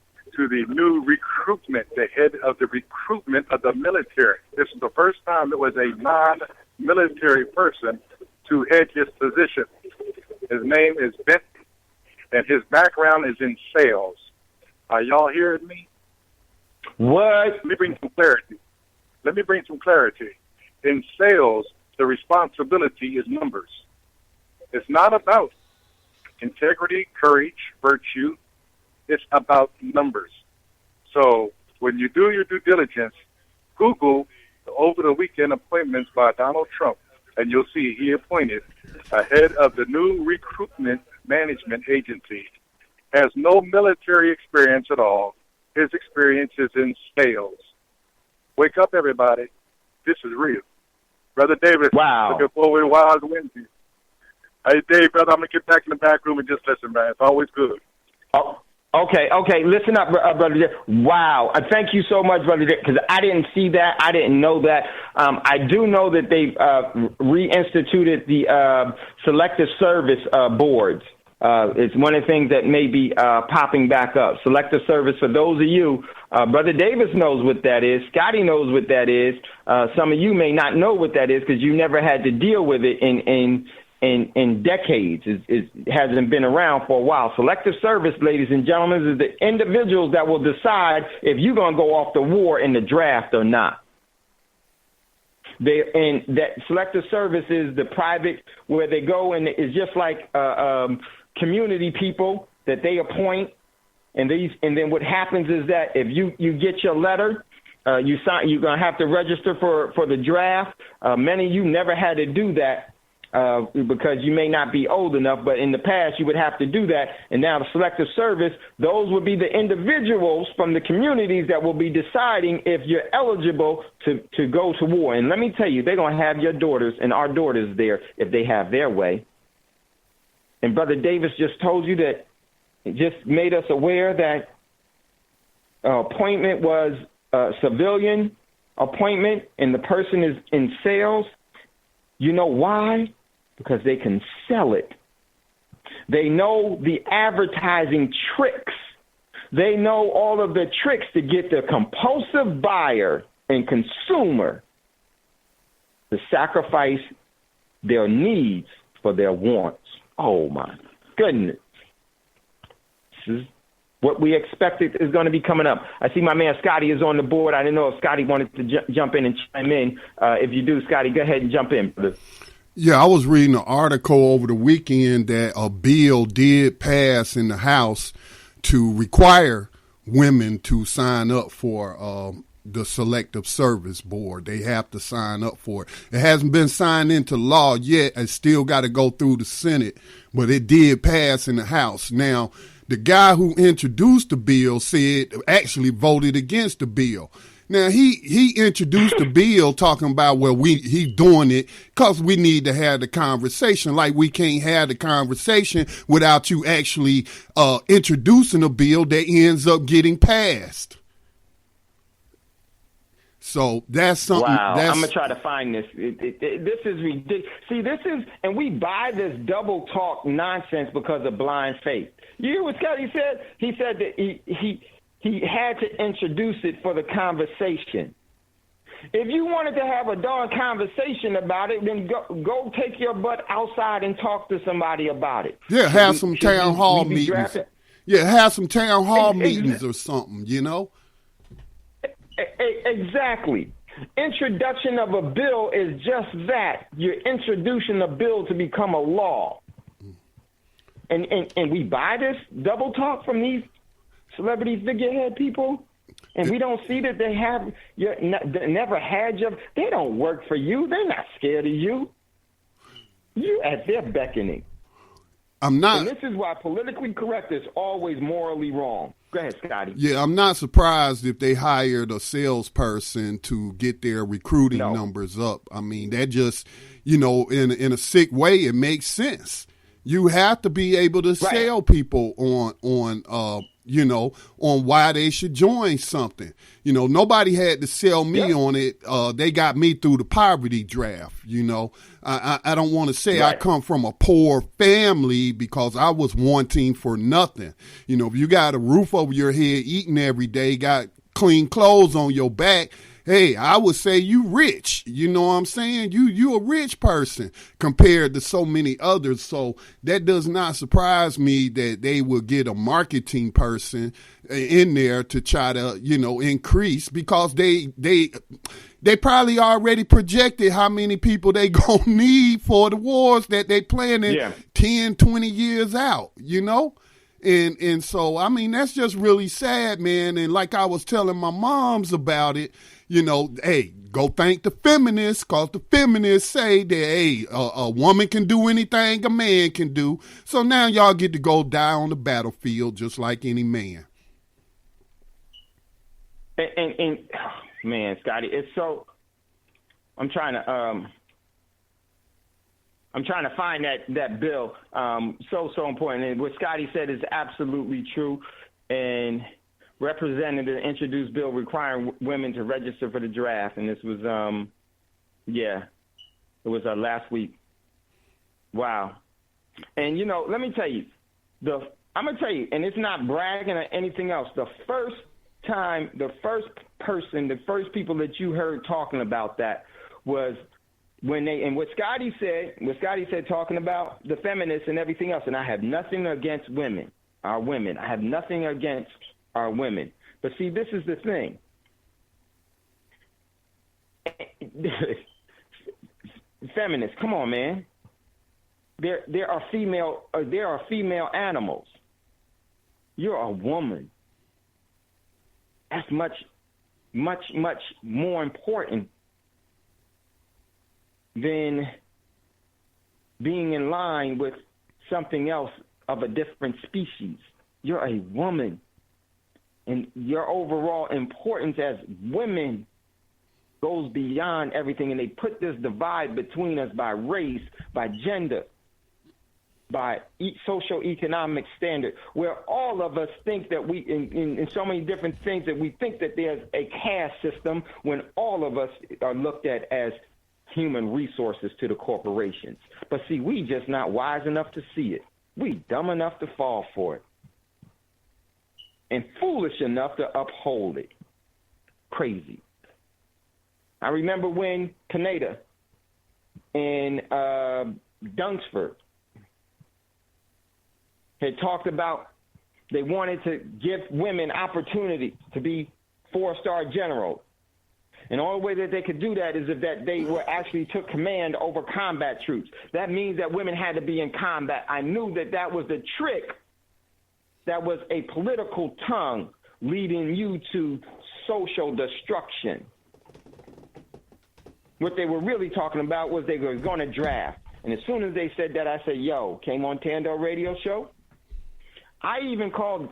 new recruitment, the head of the recruitment of the military. This is the first time it was a non-military person to head this position. His name is Benton, and his background is in sales. Are y'all hearing me? What? Let me bring some clarity. In sales, the responsibility is numbers. It's not about integrity, courage, virtue. It's about numbers. So when you do your due diligence, Google the over the weekend appointments by Donald Trump, and you'll see he appointed ahead of the new recruitment management agency. Has no military experience at all. His experience is in sales. Wake up, everybody. This is real. Brother David, wow. Looking forward to Wild Wednesday. Hey, Dave, brother, I'm going to get back in the back room and just listen, man. It's always good. Oh, okay. Listen up, Brother David. Wow. Thank you so much, Brother David, because I didn't see that. I didn't know that. I do know that they've reinstituted the selective service boards. It's one of the things that may be popping back up. Selective service, for those of you, Brother Davis knows what that is. Scotty knows what that is. Some of you may not know what that is because you never had to deal with it in decades. It hasn't been around for a while. Selective service, ladies and gentlemen, is the individuals that will decide if you're going to go off to war in the draft or not. And that selective service is the private where they go, and it's just like community people that they appoint, and then what happens is that if you get your letter, you sign, you're gonna have to register for the draft. Many of you never had to do that because you may not be old enough, but in the past you would have to do that. And now the selective service, those would be the individuals from the communities that will be deciding if you're eligible to go to war. And let me tell you, they're gonna have your daughters and our daughters there if they have their way. And Brother Davis just told you that, it just made us aware that appointment was a civilian appointment and the person is in sales. You know why? Because they can sell it. They know the advertising tricks. They know all of the tricks to get the compulsive buyer and consumer to sacrifice their needs for their wants. Oh, my goodness. This is what we expected is going to be coming up. I see my man Scotty is on the board. I didn't know if Scotty wanted to jump in and chime in. If you do, Scotty, go ahead and jump in, brother. Yeah, I was reading an article over the weekend that a bill did pass in the House to require women to sign up for the Selective Service Board. They have to sign up for it. It hasn't been signed into law yet. It's still got to go through the Senate, but it did pass in the House. Now, the guy who introduced the bill actually voted against the bill. Now, he introduced the bill talking about, well, he's doing it because we need to have the conversation. Like, we can't have the conversation without you actually introducing a bill that ends up getting passed. So that's something. Wow, I'm going to try to find this. This is ridiculous. See, and we buy this double talk nonsense because of blind faith. You hear what Scotty said? He said that he had to introduce it for the conversation. If you wanted to have a darn conversation about it, then go take your butt outside and talk to somebody about it. Yeah, have some town hall meetings. Yeah, have some town hall meetings or something, you know? Exactly. Introduction of a bill is just that. You're introducing a bill to become a law. And we buy this double talk from these celebrity figurehead people, and we don't see that they have never had your. They don't work for you. They're not scared of you. You at their beckoning. I'm not. And this is why politically correct is always morally wrong. Go ahead, Scotty. Yeah, I'm not surprised if they hired a salesperson to get their recruiting numbers up. I mean, that just, in a sick way, it makes sense. You have to be able to sell people on why they should join something. Nobody had to sell me on it. They got me through the poverty draft. I don't want to say I come from a poor family because I was wanting for nothing. If you got a roof over your head, eating every day, got clean clothes on your back, hey, I would say you rich. You know what I'm saying? You a rich person compared to so many others. So that does not surprise me that they will get a marketing person in there to try to, increase, because they probably already projected how many people they gonna need for the wars that they planning 10, 20 years out, And so, I mean, that's just really sad, man. And like I was telling my moms about it, hey, go thank the feminists, because the feminists say that, hey, a woman can do anything a man can do. So now y'all get to go die on the battlefield just like any man. And man, Scotty, it's so. I'm trying to find that bill. So important. And what Scotty said is absolutely true. And Representative introduced bill requiring women to register for the draft, and this was it was last week. Wow. And let me tell you, I'm gonna tell you, and it's not bragging or anything else. The first people that you heard talking about that was when what Scotty said talking about the feminists and everything else. And I have nothing against our women. I have nothing against our women. But see, this is the thing. Feminists, come on, man. There are female animals. You're a woman. That's much, much, much more important than being in line with something else of a different species. You're a woman. And your overall importance as women goes beyond everything. And they put this divide between us by race, by gender, by socioeconomic standard, where all of us think that we, in so many different things, that we think that there's a caste system when all of us are looked at as human resources to the corporations. But see, we just not wise enough to see it. We dumb enough to fall for it. And foolish enough to uphold it. Crazy. I remember when Canada and Dunsford had talked about they wanted to give women opportunity to be 4-star generals. And the only way that they could do that is if that they were actually took command over combat troops. That means that women had to be in combat. I knew that that was the trick. That was a political tongue leading you to social destruction. What they were really talking about was they were going to draft. And as soon as they said that, I said, yo, came on Thando Radio Show. I even called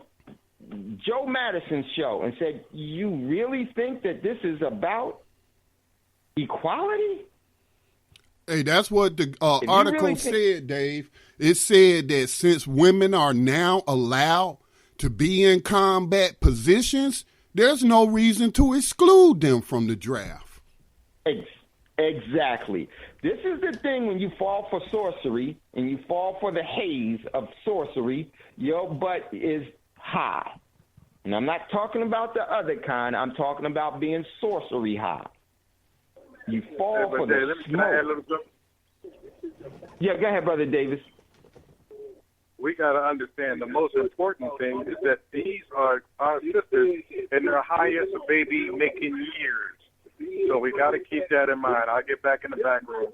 Joe Madison's show and said, you really think that this is about equality? Hey, that's what the article really said, Dave. It said that since women are now allowed to be in combat positions, there's no reason to exclude them from the draft. Exactly. This is the thing when you fall for sorcery and you fall for the haze of sorcery, your butt is high. And I'm not talking about the other kind. I'm talking about being sorcery high. You fall for the smoke. Yeah, go ahead, Brother Davis. We got to understand the most important thing is that these are our sisters in their highest baby-making years. So we got to keep that in mind. I'll get back in the back room.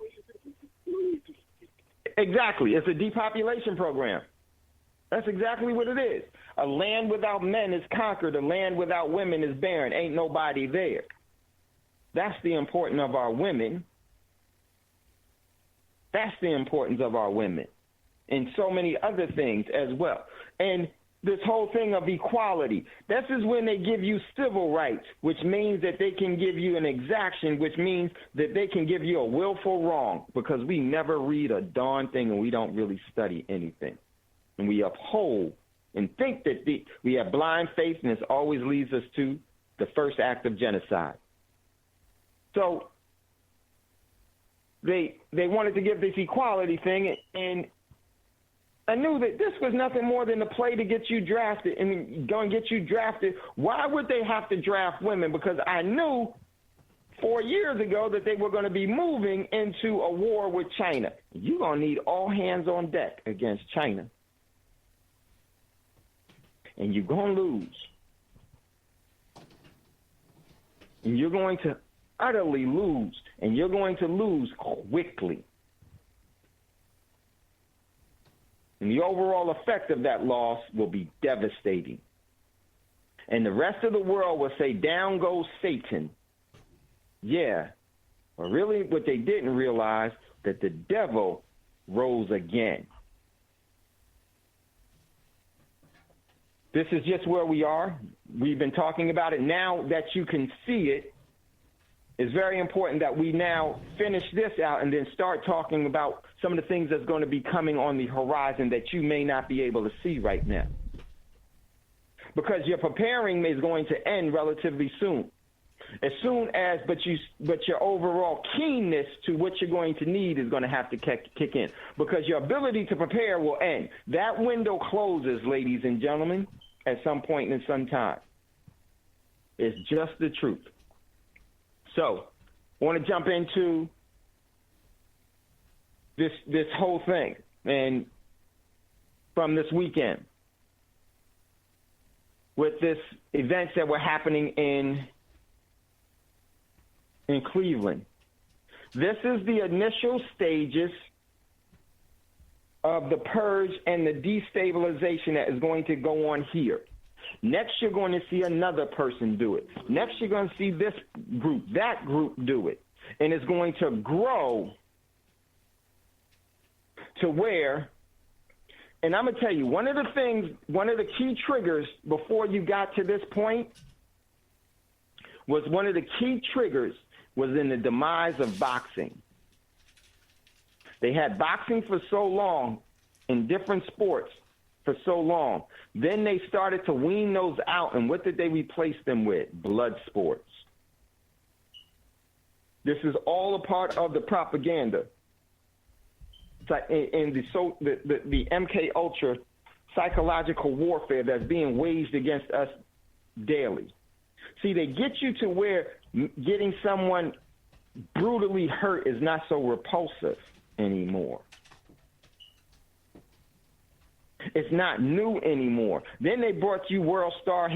Exactly. It's a depopulation program. That's exactly what it is. A land without men is conquered. A land without women is barren. Ain't nobody there. That's the importance of our women. That's the importance of our women. And so many other things as well. And this whole thing of equality, this is when they give you civil rights, which means that they can give you an exaction, which means that they can give you a willful wrong, because we never read a darn thing and we don't really study anything. And we uphold and think that we have blind faith, and this always leads us to the first act of genocide. So they wanted to give this equality thing, and I knew that this was nothing more than a play to get you drafted and going to get you drafted. Why would they have to draft women? Because I knew 4 years ago that they were going to be moving into a war with China. You're going to need all hands on deck against China. And you're going to lose. And you're going to utterly lose. And you're going to lose quickly. And the overall effect of that loss will be devastating. And the rest of the world will say, down goes Satan. Yeah. But really what they didn't realize, that the devil rose again. This is just where we are. We've been talking about it. Now that you can see it, it's very important that we now finish this out and then start talking about some of the things that's going to be coming on the horizon that you may not be able to see right now. Because your preparing is going to end relatively soon. As soon as, but your overall keenness to what you're going to need is going to have to kick in. Because your ability to prepare will end. That window closes, ladies and gentlemen, at some point in some time. It's just the truth. So, I want to jump into this whole thing, and from this weekend, with this events that were happening in Cleveland. This is the initial stages of the purge and the destabilization that is going to go on here. Next, you're going to see another person do it. Next, you're going to see this group, that group do it. And it's going to grow to where, and I'm going to tell you, one of the key triggers before you got to this point was in the demise of boxing. They had boxing for so long in different sports for so long. Then they started to wean those out, and what did they replace them with? Blood sports. This is all a part of the propaganda. In the MK Ultra psychological warfare that's being waged against us daily. See, they get you to where getting someone brutally hurt is not so repulsive anymore. It's not new anymore. Then they brought you World Star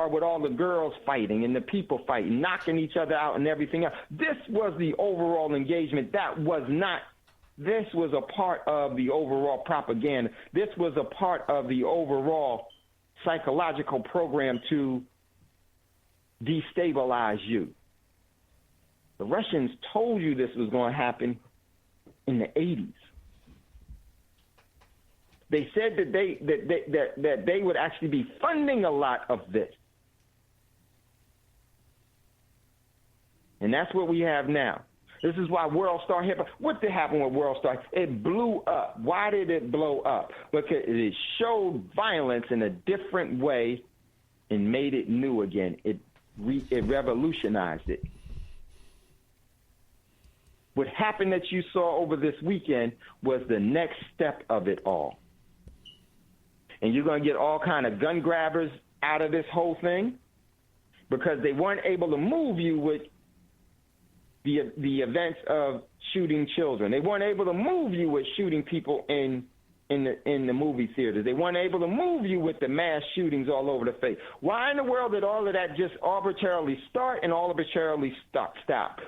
with all the girls fighting and the people fighting, knocking each other out and everything else. This was the overall engagement. This was a part of the overall propaganda. This was a part of the overall psychological program to destabilize you. The Russians told you this was going to happen in the 80s. They said that they would actually be funding a lot of this. And that's what we have now. This is why World Star Hip Hop, what did happen with World Star? It blew up. Why did it blow up? Because it showed violence in a different way and made it new again. It revolutionized it. What happened that you saw over this weekend was the next step of it all. And you're going to get all kind of gun grabbers out of this whole thing because they weren't able to move you with the events of shooting children. They weren't able to move you with shooting people in the movie theaters. They weren't able to move you with the mass shootings all over the face. Why in the world did all of that just arbitrarily start and arbitrarily stop?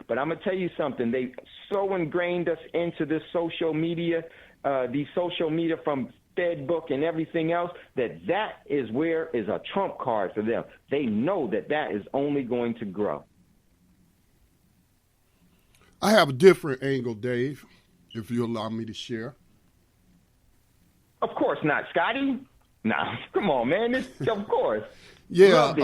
But I'm going to tell you something. They so ingrained us into this social media, these social media from Fedbook and everything else, that is where is a trump card for them. They know that is only going to grow. I have a different angle, Dave, if you allow me to share. Of course not, Scotty. Nah, come on, man. Of course. Yeah,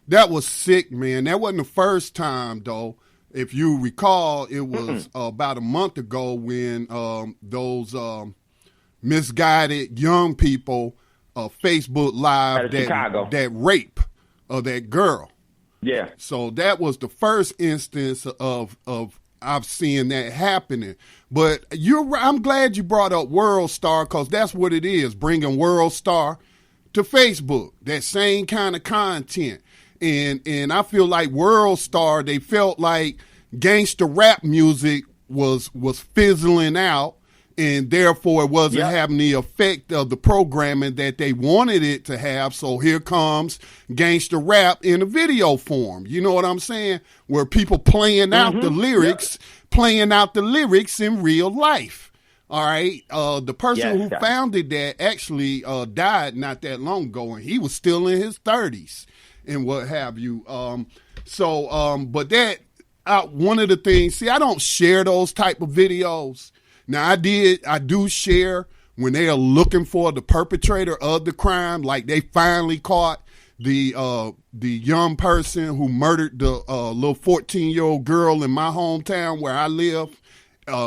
that was sick, man. That wasn't the first time, though. If you recall, it was about a month ago when those misguided young people Facebook Live that rape of that girl. Yeah. So that was the first instance of I've seen that happening. But I'm glad you brought up World Star because that's what it is, bringing World Star to Facebook, that same kind of content. And I feel like World Star, they felt like gangster rap music was fizzling out, and therefore it wasn't having the effect of the programming that they wanted it to have. So here comes gangster rap in a video form. You know what I'm saying? Where people playing out the lyrics, playing out the lyrics in real life. All right. The person who founded that actually died not that long ago, and he was still in his 30s and what have you. But that one of the things, see, I don't share those type of videos. Now, I do share when they are looking for the perpetrator of the crime, like they finally caught the young person who murdered the little 14-year-old girl in my hometown where I live.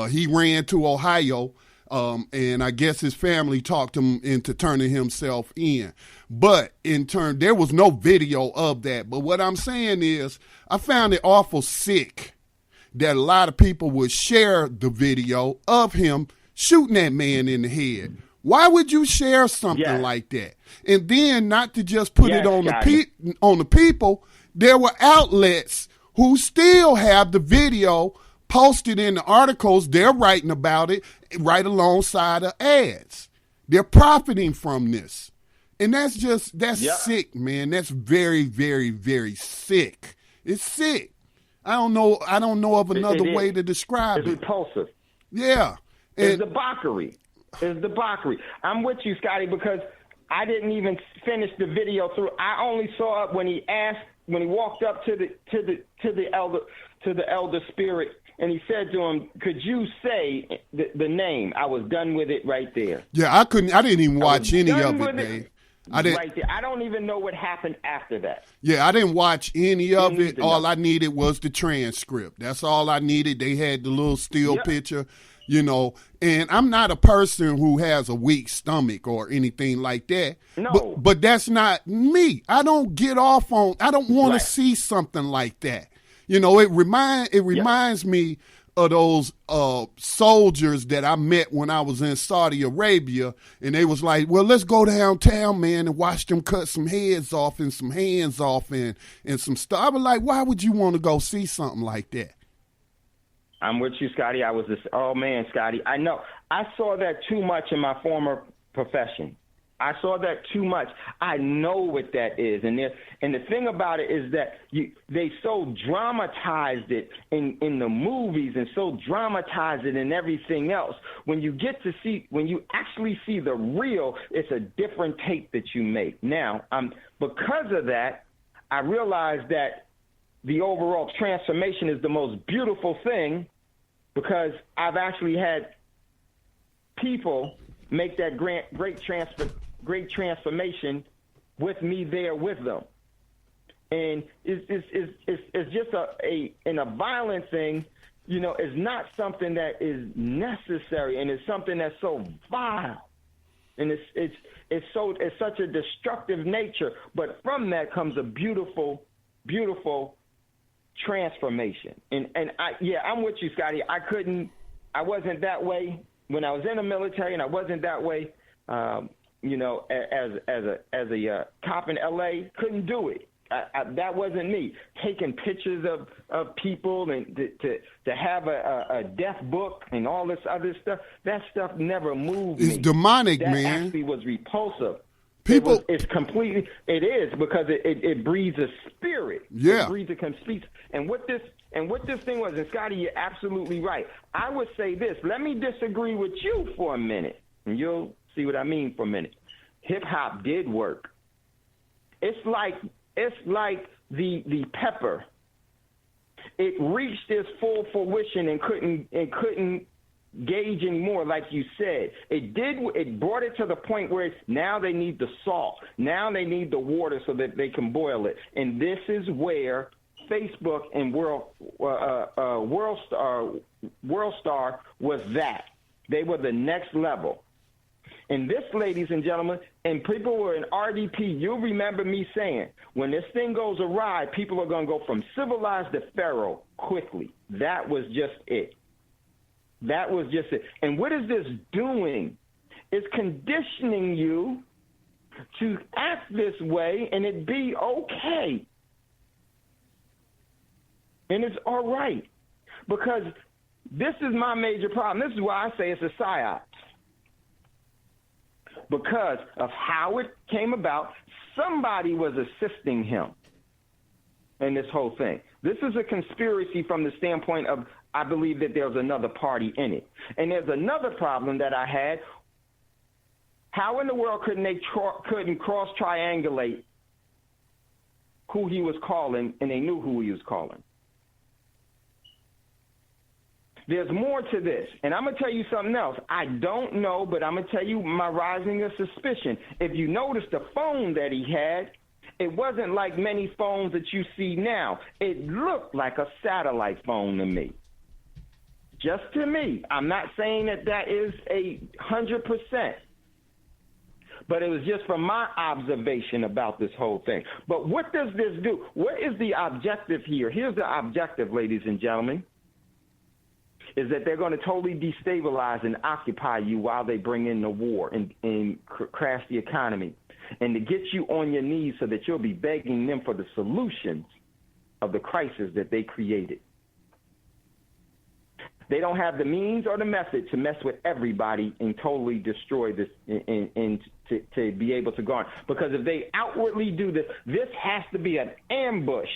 He ran to Ohio, and I guess his family talked him into turning himself in. But in turn, there was no video of that. But what I'm saying is I found it awful sick that a lot of people would share the video of him shooting that man in the head. Why would you share something like that? And then not to just put it on the people, there were outlets who still have the video posted in the articles. They're writing about it right alongside of ads. They're profiting from this. And that's sick, man. That's very, very, very sick. It's sick. I don't know of another way to describe it. It's repulsive. Yeah. It's debauchery. I'm with you, Scotty, because I didn't even finish the video through. I only saw it when he walked up to the elder spirit, and he said to him, "Could you say the name?" I was done with it right there. Yeah, I didn't even watch any of it, Dave. Right there. I don't even know what happened after that. Yeah, I didn't watch any of it. All I needed was the transcript. That's all I needed. They had the little still picture, and I'm not a person who has a weak stomach or anything like that. No. But that's not me. I don't get off on, I don't want to see something like that. You know, it reminds me of those soldiers that I met when I was in Saudi Arabia, and they was like, well, let's go downtown, man, and watch them cut some heads off and some hands off and some stuff. I was like, why would you want to go see something like that? I'm with you, Scotty. Oh, man, Scotty, I know. I saw that too much in my former profession. I saw that too much. I know what that is. And the thing about it is that they so dramatized it in the movies and so dramatized it in everything else. When you actually see the real, it's a different take that you make. Now, because of that, I realized that the overall transformation is the most beautiful thing, because I've actually had people make that great transformation with me there with them. And it's just in a violent thing, you know, is not something that is necessary, and it's something that's so vile. And it's such a destructive nature, but from that comes a beautiful, beautiful transformation. And I'm with you, Scotty. I wasn't that way when I was in the military, and I wasn't that way, you know, as a cop in L.A. Couldn't do it. That wasn't me. Taking pictures of people and to have a death book and all this other stuff, that stuff never moved me. It's demonic, that man. That actually was repulsive. People, it is because it breeds a spirit. Yeah. It breeds a speech. And what this thing was, and Scotty, you're absolutely right. I would say this. Let me disagree with you for a minute, and you'll see what I mean for a minute. Hip hop did work. It's like the pepper. It reached its full fruition and couldn't gauge anymore, like you said. It brought it to the point where now they need the salt. Now they need the water so that they can boil it. And this is where Facebook and WorldStar was that. They were the next level. And this, ladies and gentlemen, and people were in RDP, you'll remember me saying, when this thing goes awry, people are going to go from civilized to pharaoh quickly. That was just it. That was just it. And what is this doing? It's conditioning you to act this way, and it be okay. And it's all right. Because this is my major problem. This is why I say it's a psyop. Because of how it came about, somebody was assisting him in this whole thing. This is a conspiracy from the standpoint of, I believe that there's another party in it. And there's another problem that I had. How in the world couldn't cross-triangulate who he was calling, and they knew who he was calling? There's more to this, and I'm going to tell you something else. I don't know, but I'm going to tell you my rising of suspicion. If you notice the phone that he had, it wasn't like many phones that you see now. It looked like a satellite phone to me. Just to me. I'm not saying that is 100%. But it was just from my observation about this whole thing. But what does this do? What is the objective here? Here's the objective, ladies and gentlemen, is that they're going to totally destabilize and occupy you while they bring in the war and crash the economy, and to get you on your knees so that you'll be begging them for the solutions of the crisis that they created. They don't have the means or the method to mess with everybody and totally destroy this and to be able to go on. Because if they outwardly do this, this has to be an ambush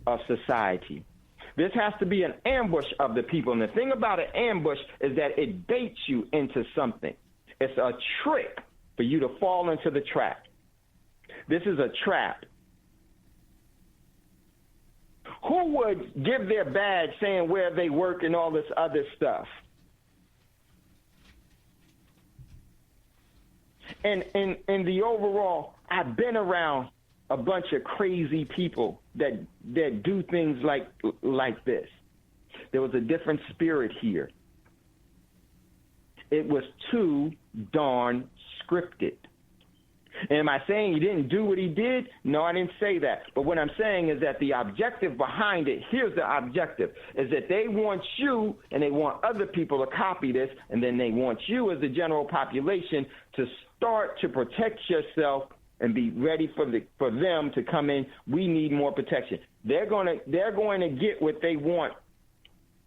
of society. This has to be an ambush of the people. And the thing about an ambush is that it baits you into something. It's a trick for you to fall into the trap. This is a trap. Who would give their badge saying where they work and all this other stuff? And in the overall, I've been around a bunch of crazy people that do things like this. There was a different spirit here. It was too darn scripted. Am I saying he didn't do what he did? No, I didn't say that. But what I'm saying is that the objective behind it, here's the objective, is that they want you and they want other people to copy this, and then they want you as the general population to start to protect yourself and be ready for them to come in. We need more protection. They're going to get what they want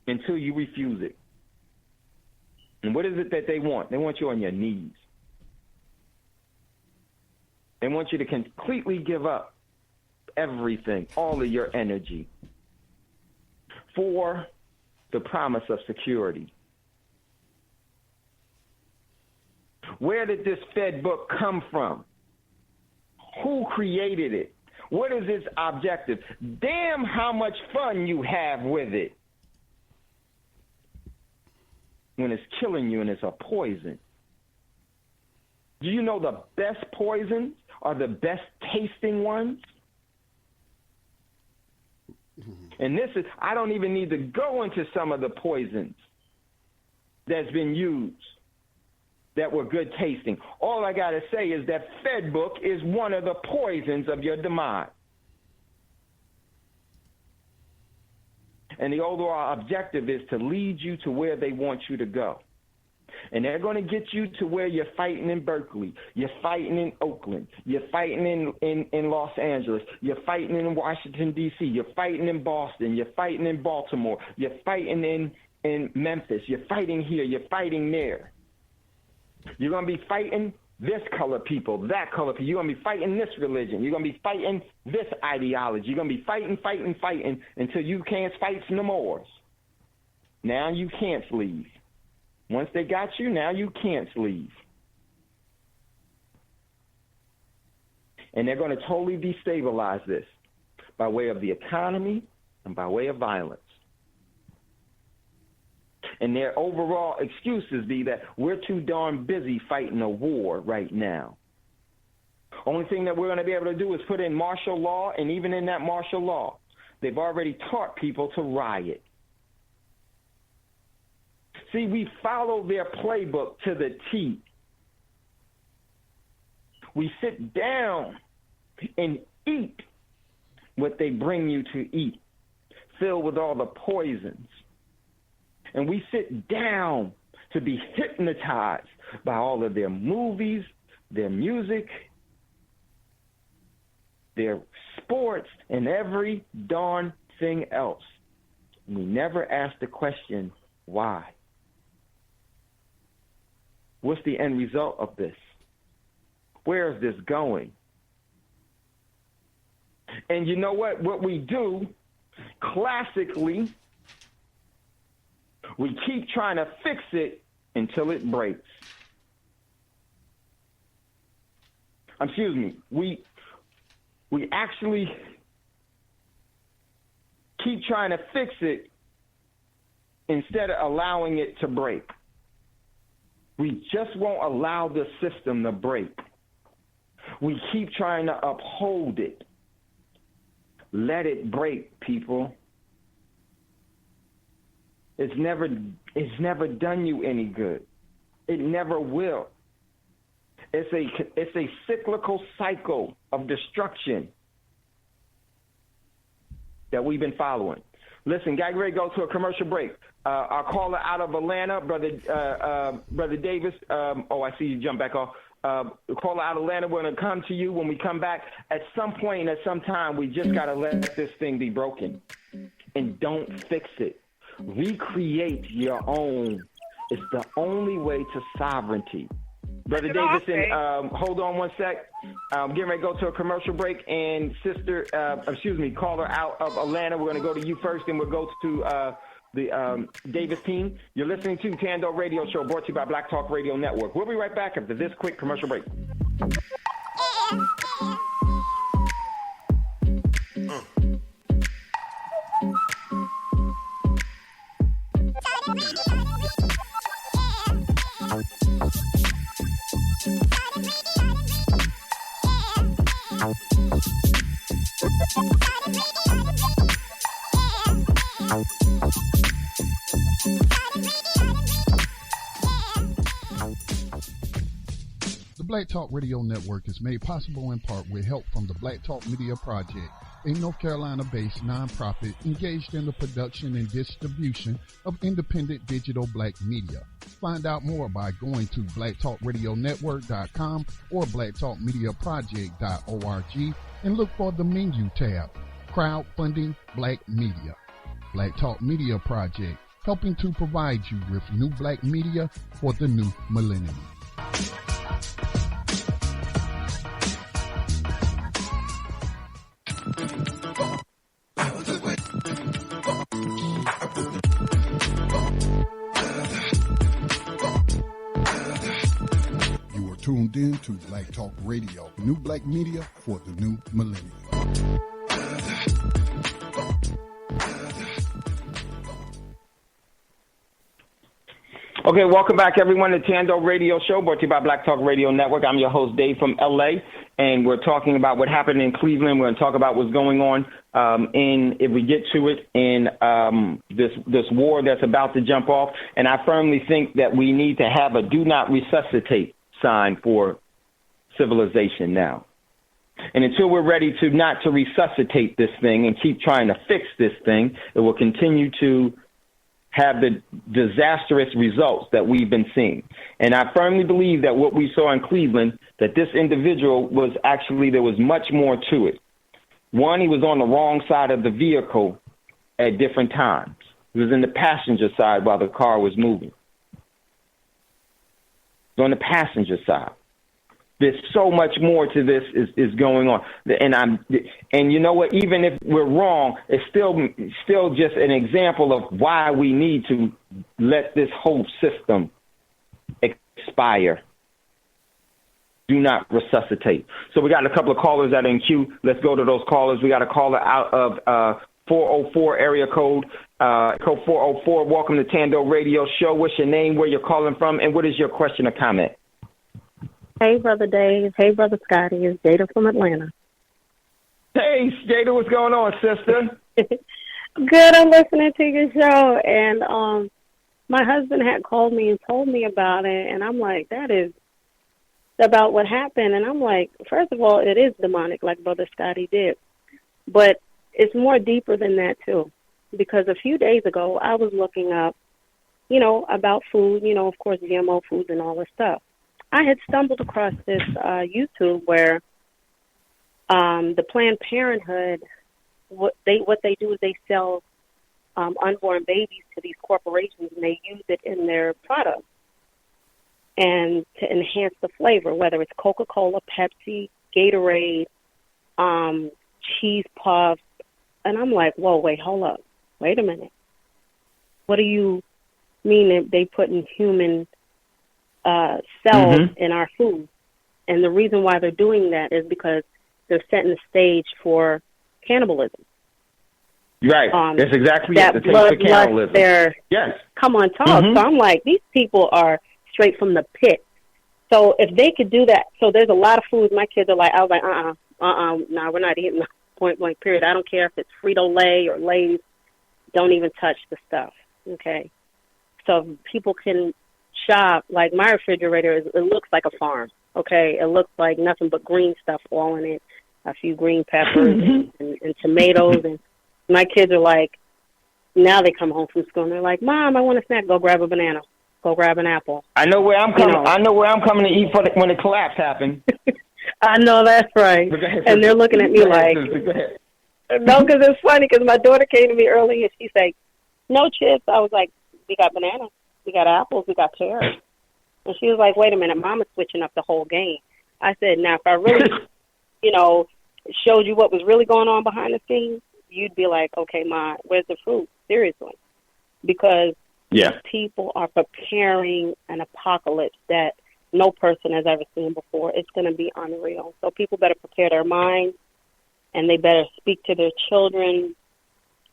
until you refuse it. And what is it that they want? They want you on your knees. They want you to completely give up everything, all of your energy, for the promise of security. Where did this Fed book come from? Who created it? What is its objective? Damn how much fun you have with it when it's killing you and it's a poison. Do you know the best poisons are the best tasting ones? And this is, I don't even need to go into some of the poisons that's been used that were good tasting. All I got to say is that Fed book is one of the poisons of your demise. And the overall objective is to lead you to where they want you to go. And they're going to get you to where you're fighting in Berkeley, you're fighting in Oakland, you're fighting in Los Angeles, you're fighting in Washington, D.C., you're fighting in Boston, you're fighting in Baltimore, you're fighting in Memphis, you're fighting here, you're fighting there. You're going to be fighting this color people, that color people. You're going to be fighting this religion. You're going to be fighting this ideology. You're going to be fighting until you can't fight no more. Now you can't leave. Once they got you, now you can't leave. And they're going to totally destabilize this by way of the economy and by way of violence. And their overall excuses be that we're too darn busy fighting a war right now. Only thing that we're going to be able to do is put in martial law, and even in that martial law, they've already taught people to riot. See, we follow their playbook to the T. We sit down and eat what they bring you to eat, filled with all the poisons. And we sit down to be hypnotized by all of their movies, their music, their sports, and every darn thing else. We never ask the question, why? What's the end result of this? Where is this going? And you know what? What we do, classically, we keep trying to fix it until it breaks. Excuse me. We actually keep trying to fix it instead of allowing it to break. We just won't allow the system to break. We keep trying to uphold it. Let it break, people. It's never done you any good. It never will. It's a cyclical cycle of destruction that we've been following. Listen, get ready to go to a commercial break. Our caller out of Atlanta, Brother Davis. I see you jump back off. The caller out of Atlanta, we're going to come to you when we come back. At some point and at some time, we just got to let this thing be broken. And don't fix it. Recreate your own. It's the only way to sovereignty. Brother Davidson, hold on one sec. Getting ready to go to a commercial break. And caller out of Atlanta, we're going to go to you first, and we'll go to the Davis team. You're listening to Thando Radio Show, brought to you by Black Talk Radio Network. We'll be right back after this quick commercial break. Black Talk Radio Network is made possible in part with help from the Black Talk Media Project, a North Carolina-based nonprofit engaged in the production and distribution of independent digital black media. Find out more by going to blacktalkradionetwork.com or blacktalkmediaproject.org and look for the menu tab, Crowdfunding Black Media. Black Talk Media Project, helping to provide you with new black media for the new millennium. You are tuned in to Black Talk Radio, new black media for the new millennium. Okay, welcome back, everyone, to Thando Radio Show, brought to you by Black Talk Radio Network. I'm your host, Dave, from L.A., and we're talking about what happened in Cleveland. We're going to talk about what's going on if we get to it, in this war that's about to jump off. And I firmly think that we need to have a do not resuscitate sign for civilization now. And until we're ready to not to resuscitate this thing and keep trying to fix this thing, it will continue to have the disastrous results that we've been seeing. And I firmly believe that what we saw in Cleveland, that this individual was actually, there was much more to it. One, he was on the wrong side of the vehicle at different times. He was in the passenger side while the car was moving. He was on the passenger side. There's so much more to this is going on, and you know what? Even if we're wrong, it's still just an example of why we need to let this whole system expire. Do not resuscitate. So we got a couple of callers that are in queue. Let's go to those callers. We got a caller out of 404 area code. Code 404. Welcome to Thando Radio Show. What's your name? Where you're calling from? And what is your question or comment? Hey, Brother Dave. Hey, Brother Scotty. It's Jada from Atlanta. Hey, Jada, what's going on, sister? Good. I'm listening to your show. And my husband had called me and told me about it. And I'm like, that is about what happened. And I'm like, first of all, it is demonic, like Brother Scotty did. But it's more deeper than that, too. Because a few days ago, I was looking up, about food, of course, GMO foods and all this stuff. I had stumbled across this YouTube where the Planned Parenthood, what they do is they sell unborn babies to these corporations, and they use it in their products and to enhance the flavor, whether it's Coca-Cola, Pepsi, Gatorade, cheese puffs. And I'm like, whoa, wait, hold up. Wait a minute. What do you mean that they put in human cells in our food? And the reason why they're doing that is because they're setting the stage for cannibalism. Right. That's exactly that it. Bloodlust there. Yes. Come on, talk. So I'm like, these people are straight from the pit. So if they could do that, so there's a lot of foods my kids are like, I was like, no, we're not eating, point blank, period. I don't care if it's Frito-Lay or Lay's. Don't even touch the stuff, okay? So people can shop, like my refrigerator, it looks like a farm, okay? It looks like nothing but green stuff all in it, a few green peppers and tomatoes. And my kids are like, now they come home from school and they're like, Mom, I want a snack. Go grab a banana. Go grab an apple. I know where I'm coming. I know where I'm coming to eat when the collapse happens. I know, that's right. And they're looking at me like, no, because it's funny, because my daughter came to me early and she said, no chips. I was like, we got bananas, we got apples, we got pears. And she was like, wait a minute, Mama's switching up the whole game. I said, now, if I really, showed you what was really going on behind the scenes, you'd be like, okay, Ma, where's the fruit? Seriously. Because people are preparing an apocalypse that no person has ever seen before. It's going to be unreal. So people better prepare their minds, and they better speak to their children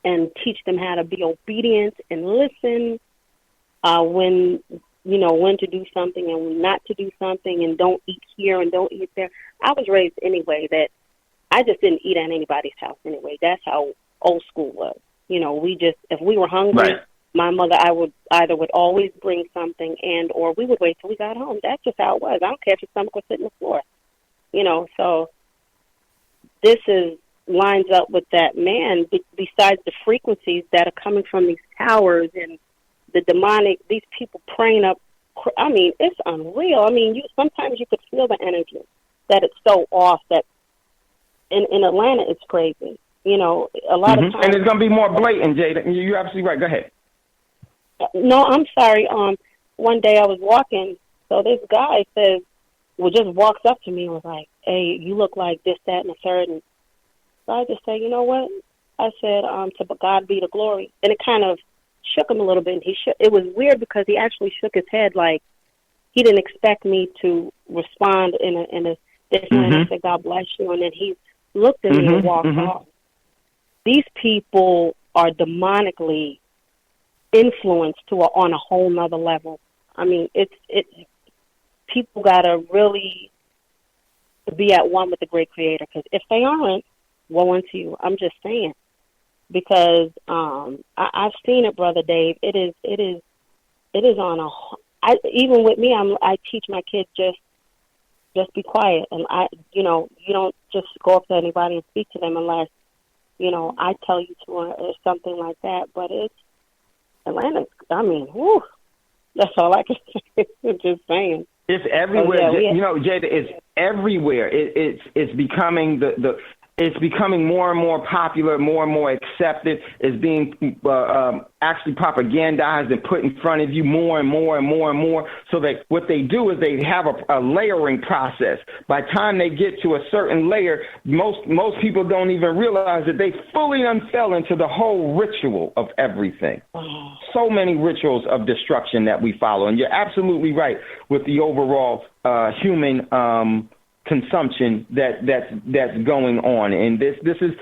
and teach them how to be obedient and listen when to do something and when not to do something, and don't eat here and don't eat there. I was raised anyway that I just didn't eat at anybody's house anyway. That's how old school was. We just, if we were hungry, my mother, I would always bring something, or we would wait till we got home. That's just how it was. I don't care if your stomach was sitting on the floor, So this lines up with that, man. Besides the frequencies that are coming from these towers and the demonic, these people praying up. I mean, it's unreal. I mean, sometimes you could feel the energy that it's so off. That in Atlanta, it's crazy. A lot of times, and it's gonna be more blatant, Jada. You're absolutely right. Go ahead. No, I'm sorry. One day I was walking, so this guy just walks up to me and was like, "Hey, you look like this, that, and the third." And so I just said, "You know what?" I said, "To God be the glory." And it kind of shook him a little bit. And it was weird because he actually shook his head like he didn't expect me to respond in a this way. And I said, "God bless you." And then he looked at me and walked off. These people are demonically influenced on a whole nother level. I mean, people gotta really be at one with the great Creator, because if they aren't, woe unto you. I'm just saying, because I've seen it, Brother Dave. It is on even with me. I teach my kids just be quiet, and you don't just go up to anybody and speak to them unless I tell you to, or something like that. But it's Atlanta. I mean, whew, that's all I can say. Just saying. It's everywhere. Jada, it's everywhere. It's becoming it's becoming more and more popular, more and more accepted. It's being actually propagandized and put in front of you more and more and more and more. So that what they do is they have a layering process. By the time they get to a certain layer, most people don't even realize that they fully unfell into the whole ritual of everything. So many rituals of destruction that we follow. And you're absolutely right with the overall human consumption that's going on. And this is,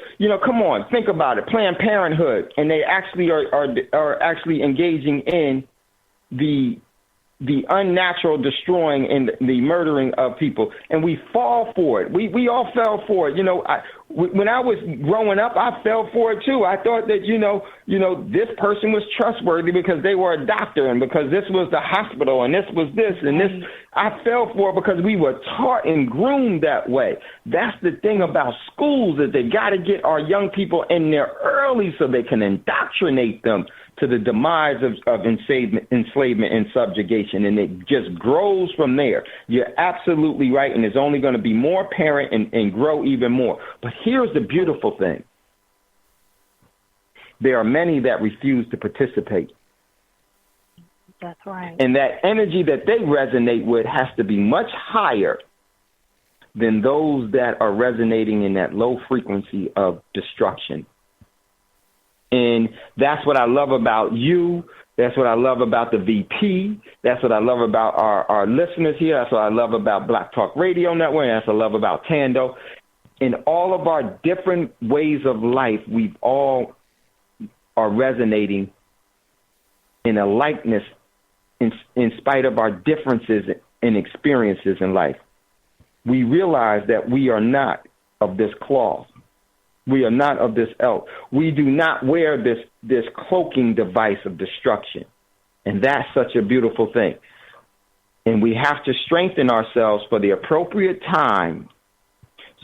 come on, think about it. Planned Parenthood, and they actually are actually engaging in the unnatural destroying and the murdering of people, and we fall for it. We all fell for it. When I was growing up, I fell for it too. I thought that this person was trustworthy because they were a doctor, and because this was the hospital, and this was this and this. I fell for it because we were taught and groomed that way. That's the thing about schools, is they got to get our young people in there early so they can indoctrinate them to the demise of enslavement and subjugation, and it just grows from there. You're absolutely right, and it's only going to be more apparent and grow even more. But here's the beautiful thing. There are many that refuse to participate. That's right. And that energy that they resonate with has to be much higher than those that are resonating in that low frequency of destruction. And that's what I love about you. That's what I love about the VP. That's what I love about our listeners here. That's what I love about Black Talk Radio Network. That's what I love about Thando. In all of our different ways of life, we all are resonating in a likeness in spite of our differences and experiences in life. We realize that we are not of this cloth. We are not of this ilk. We do not wear this cloaking device of destruction. And that's such a beautiful thing. And we have to strengthen ourselves for the appropriate time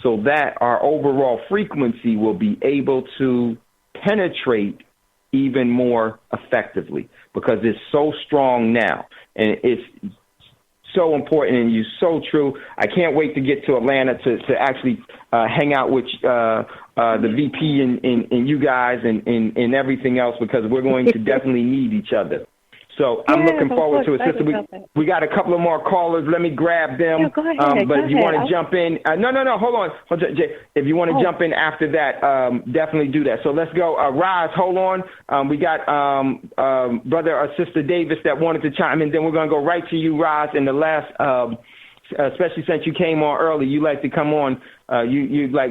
so that our overall frequency will be able to penetrate even more effectively, because it's so strong now. And it's so important, and you're so true. I can't wait to get to Atlanta to actually hang out with the VP and you guys and everything else, because we're going to definitely need each other. So I'm looking forward to it, sister. We got a couple of more callers. Let me grab them. Yeah, go ahead, but if you want to jump in, no, hold on. Jay, if you want to jump in after that, definitely do that. So let's go. Roz, hold on. We got brother or sister Davis that wanted to chime in. Then we're going to go right to you, Roz. In the last, especially since you came on early, you like to come on. You like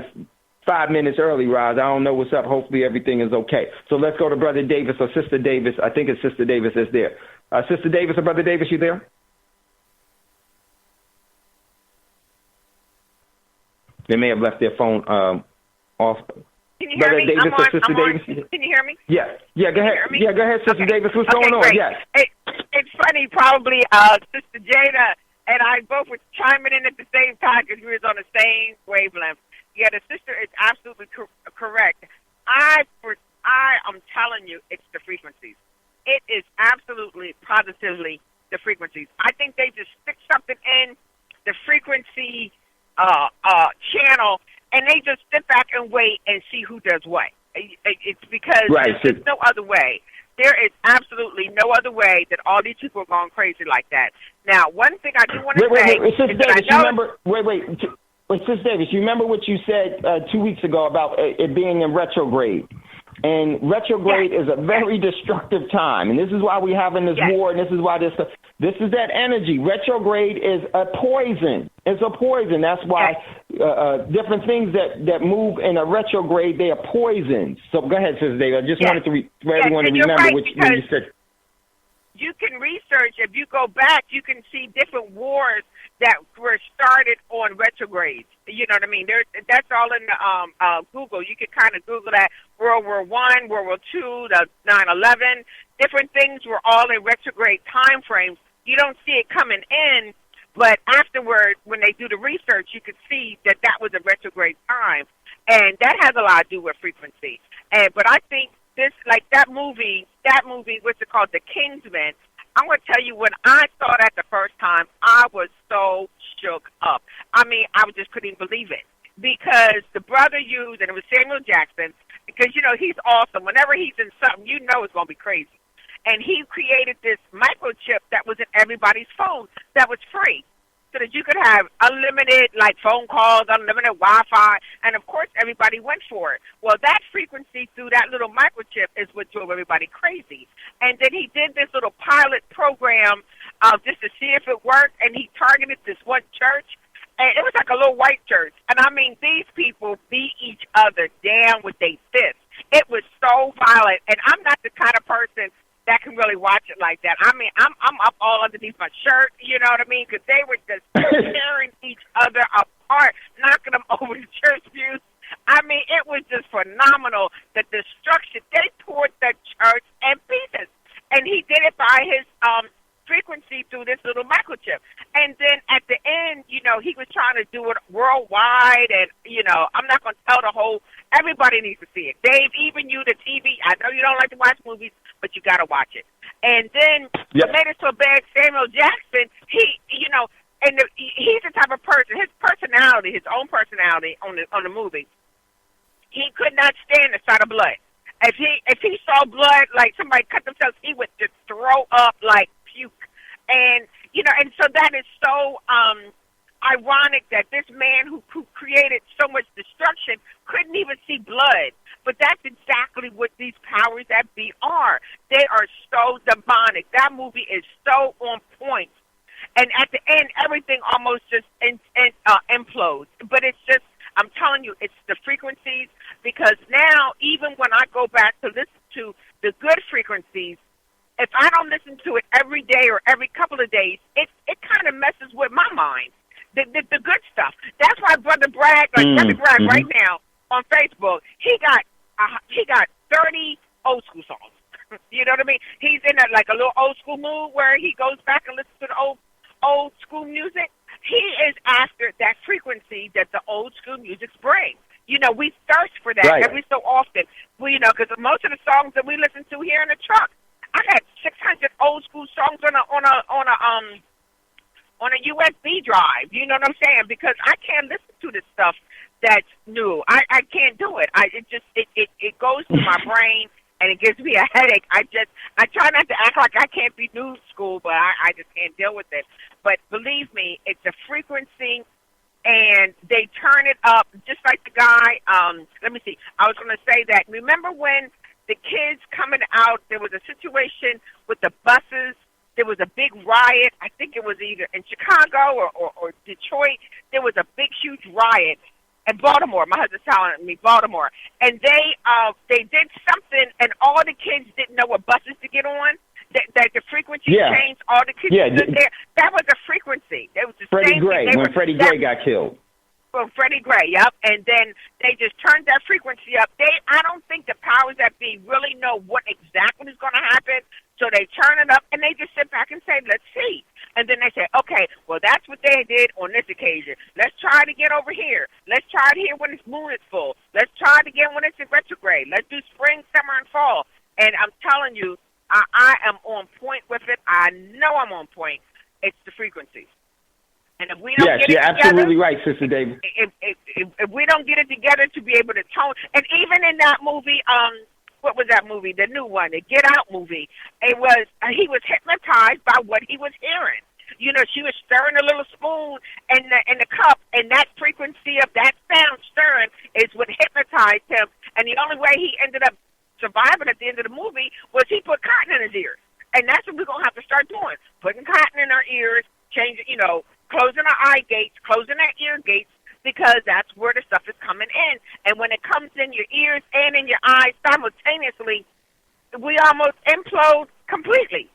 5 minutes early, Roz. I don't know what's up. Hopefully everything is okay. So let's go to Brother Davis or Sister Davis. I think it's Sister Davis that's there. Sister Davis or Brother Davis, you there? They may have left their phone off. Can you hear me? Davis or Sister Davis? Can you hear me? Yeah, go ahead. Yeah, go ahead, Sister Davis. What's going on? Great. Yes. It's funny, probably Sister Jada and I both were chiming in at the same time because we was on the same wavelength. Yeah, the sister is absolutely correct. I'm telling you, it's the frequencies. It is absolutely, positively the frequencies. I think they just stick something in the frequency channel, and they just sit back and wait and see who does what. It's because there's no other way. There is absolutely no other way that all these people are going crazy like that. Now, one thing I do want to say is Sister Davis, you remember what you said 2 weeks ago about it being in retrograde? And retrograde is a very destructive time, and this is why we're having this war, and this is why this is that energy. Retrograde is a poison. It's a poison. That's why different things that move in a retrograde, they are poisons. So go ahead, Sister Davis. I just wanted for everyone to remember what you said. You can research, if you go back, you can see different wars that were started on retrogrades. You know what I mean? That's all in the Google. You can kind of Google that. World War I, World War II, the 9/11, different things were all in retrograde time frames. You don't see it coming in, but afterward, when they do the research, you can see that was a retrograde time. And that has a lot to do with frequency. But I think this, like that movie, what's it called, The Kingsman, I'm going to tell you, when I saw that the first time, I was so shook up. I mean, I just couldn't even believe it. Because the brother used, and it was Samuel Jackson, because, you know, he's awesome. Whenever he's in something, you know it's going to be crazy. And he created this microchip that was in everybody's phone that was free, so that you could have unlimited, like, phone calls, unlimited Wi-Fi, and, of course, everybody went for it. Well, that frequency through that little microchip is what drove everybody crazy. And then he did this little pilot program just to see if it worked, and he targeted this one church, and it was like a little white church. And, I mean, these people beat each other down with their fists. It was so violent, and I'm not the kind of person that can really watch it like that. I mean, I'm up all underneath my shirt, you know what I mean? Because they were just tearing each other apart, knocking them over the church pews. I mean, it was just phenomenal, the destruction. They tore the church in pieces. And he did it by his frequency through this little microchip. And then at the end, you know, he was trying to do it worldwide. And, you know, I'm not going to tell the whole, everybody needs to see it. Dave, even you, the TV, I know you don't like to watch movies, but you got to watch it. And then what made it so bad, Samuel Jackson, he, you know, and he's the type of person, his personality, his own personality on the movie, he could not stand the sight of blood. If he saw blood, like somebody cut themselves, he would just throw up like puke. And, you know, and so that is so ironic that this man who created so much destruction couldn't even see blood. But that's exactly what these powers that be are. They are so demonic. That movie is so on point. And at the end, everything almost just implodes. But it's just, I'm telling you, it's the frequencies. Because now, even when I go back to listen to the good frequencies, if I don't listen to it every day or every couple of days, it kind of messes with my mind. The good stuff. That's why Brother Bragg, Brother Bragg right now on Facebook, he got 30 old school songs. You know what I mean? He's in a little old school mood where he goes back and listens to the old school music. He is after that frequency that the old school music brings. You know, we thirst for that every so often. Well, you know, because most of the songs that we listen to here in the truck, I got 600 old school songs on a USB drive. You know what I'm saying? Because I can't listen to this stuff that's new. I can't do it. It goes to my brain and it gives me a headache. I try not to act like I can't be new school, but I just can't deal with it. But believe me, it's a frequency. And they turn it up, just like the guy, let me see, I was going to say that. Remember when the kids coming out, there was a situation with the buses, there was a big riot, I think it was either in Chicago or Detroit, there was a big, huge riot in Baltimore. My husband's telling me Baltimore. And they did something, and all the kids didn't know what buses to get on. That the frequency changed, all the kids stood there. That was a frequency. That was the Freddie same Gray, thing. when Freddie Gray got killed. Well, Freddie Gray, yep. And then they just turned that frequency up. I don't think the powers that be really know what exactly is going to happen, so they turn it up, and they just sit back and say, let's see. And then they say, okay, well, that's what they did on this occasion. Let's try it again over here. Let's try it here when the moon is full. Let's try it again when it's in retrograde. Let's do spring, summer, and fall. And I'm telling you, I am on point with it. I know I'm on point. It's the frequencies. And if we don't get it you're together, absolutely right, Sister Davis. If we don't get it together to be able to tone, and even in that movie, what was that movie? The new one, the Get Out movie. It was he was hypnotized by what he was hearing. You know, she was stirring a little spoon in the cup, and that frequency of that sound stirring is what hypnotized him. And the only way he ended up surviving at the end of the movie was he put cotton in his ears. And that's what we're going to have to start doing, putting cotton in our ears, changing, closing our eye gates, closing our ear gates, because that's where the stuff is coming in. And when it comes in your ears and in your eyes simultaneously, we almost implode completely,